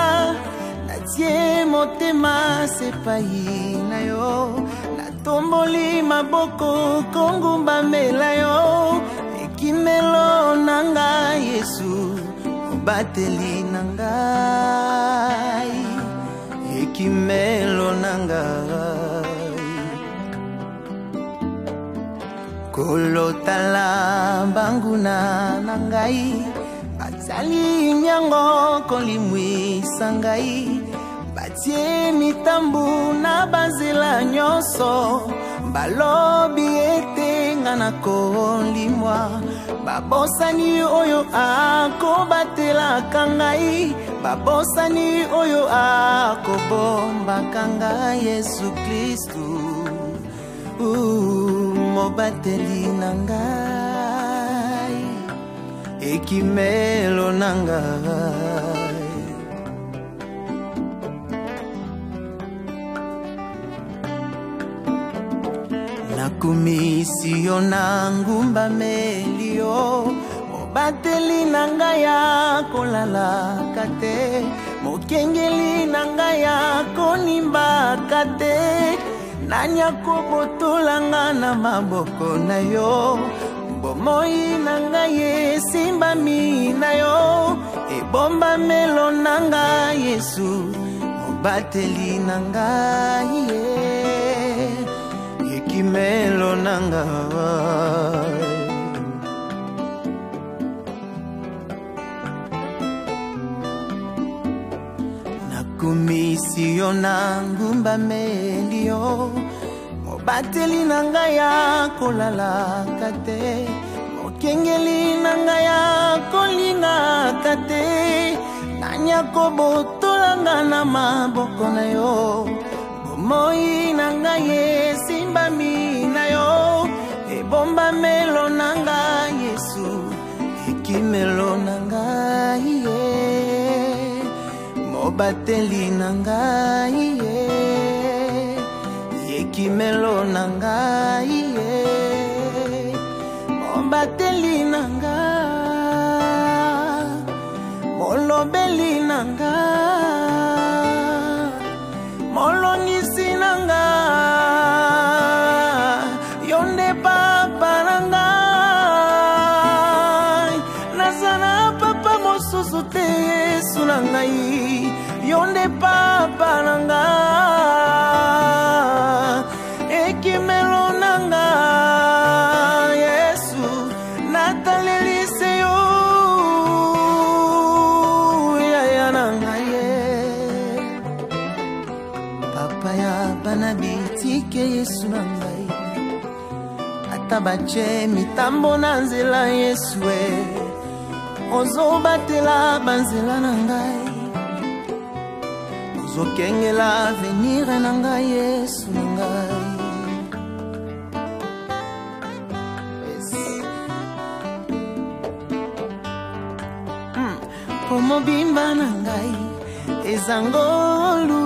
Natie motema sepai na yo, natomboli maboko kongumbamela yo, ekimelo na ngai Yesu, mobateli na ngai, ekimelo na ngai. Kolotala banguna na ngai, bazali nyango kolimwisa ngai, batie mitambu na banzela nyonso, balobi ete nga na kolimwa, babosani oyo akobatelaka ngai, babosani oyo akobombaka ngai. Yesu Kristu mobateli na ngai, ekimelo na ngai. Nakumisi yo na ngumbameli yo, mobateli na ngai akolalaka te, mokengeli na ngai akonimbaka te. Nani akobotolanga na maboko na yo, bomoi na ngai esimbami na yo, ebombamelo na ngai Yesu, mobateli na ngai, ekimelo na ngai. Nakumisi yo na ngumbameli yo, mobateli na ngai akolalaka te, mokengeli na ngai akolingaka te. Nani akobotolanga na maboko na yo, bomoi na ngai esimbami na bomba melo nanga Yesu ekimelo nanga ye mobateli nanga ye ekimelo nanga ye mobateli nanga molobeli nanga molongisi nanga yonde papa nanga nazana papa mosusu te Yesu nangai yonde papa nanga ekimelo nanga Yesu natalelise yo yaya nanga ye papa ya bana bitike Yesu nangai atabache mitambo na nzela Yesu ozobatela banzela nangai ozokengela venir nangai Yesu nangai pomobimba nangai ezangolu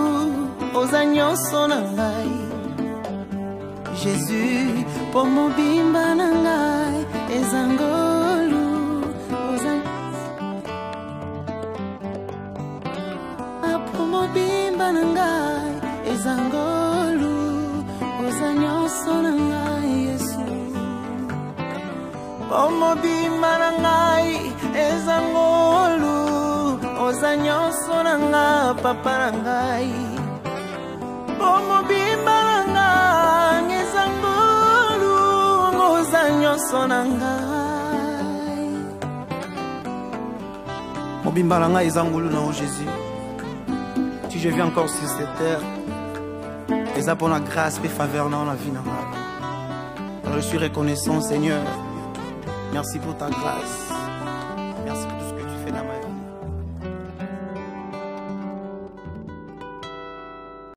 ozanyoso nangai Jésus pomobimba nangai ezangolu pomobimba nangai ezangolu ozanyoso nangai Yesu pomobimba nangai ezangolu ozanyoso nanga papa nangai pomobimba nangai ezangolu ozanyoso nangai mobimba nangai ezangolu na Jésus. Si je vis encore sur cette terre, et ça pour la grâce et faveur dans la vie. Alors je suis reconnaissant, Seigneur. Merci pour ta grâce. Merci pour tout ce que tu fais dans ma vie.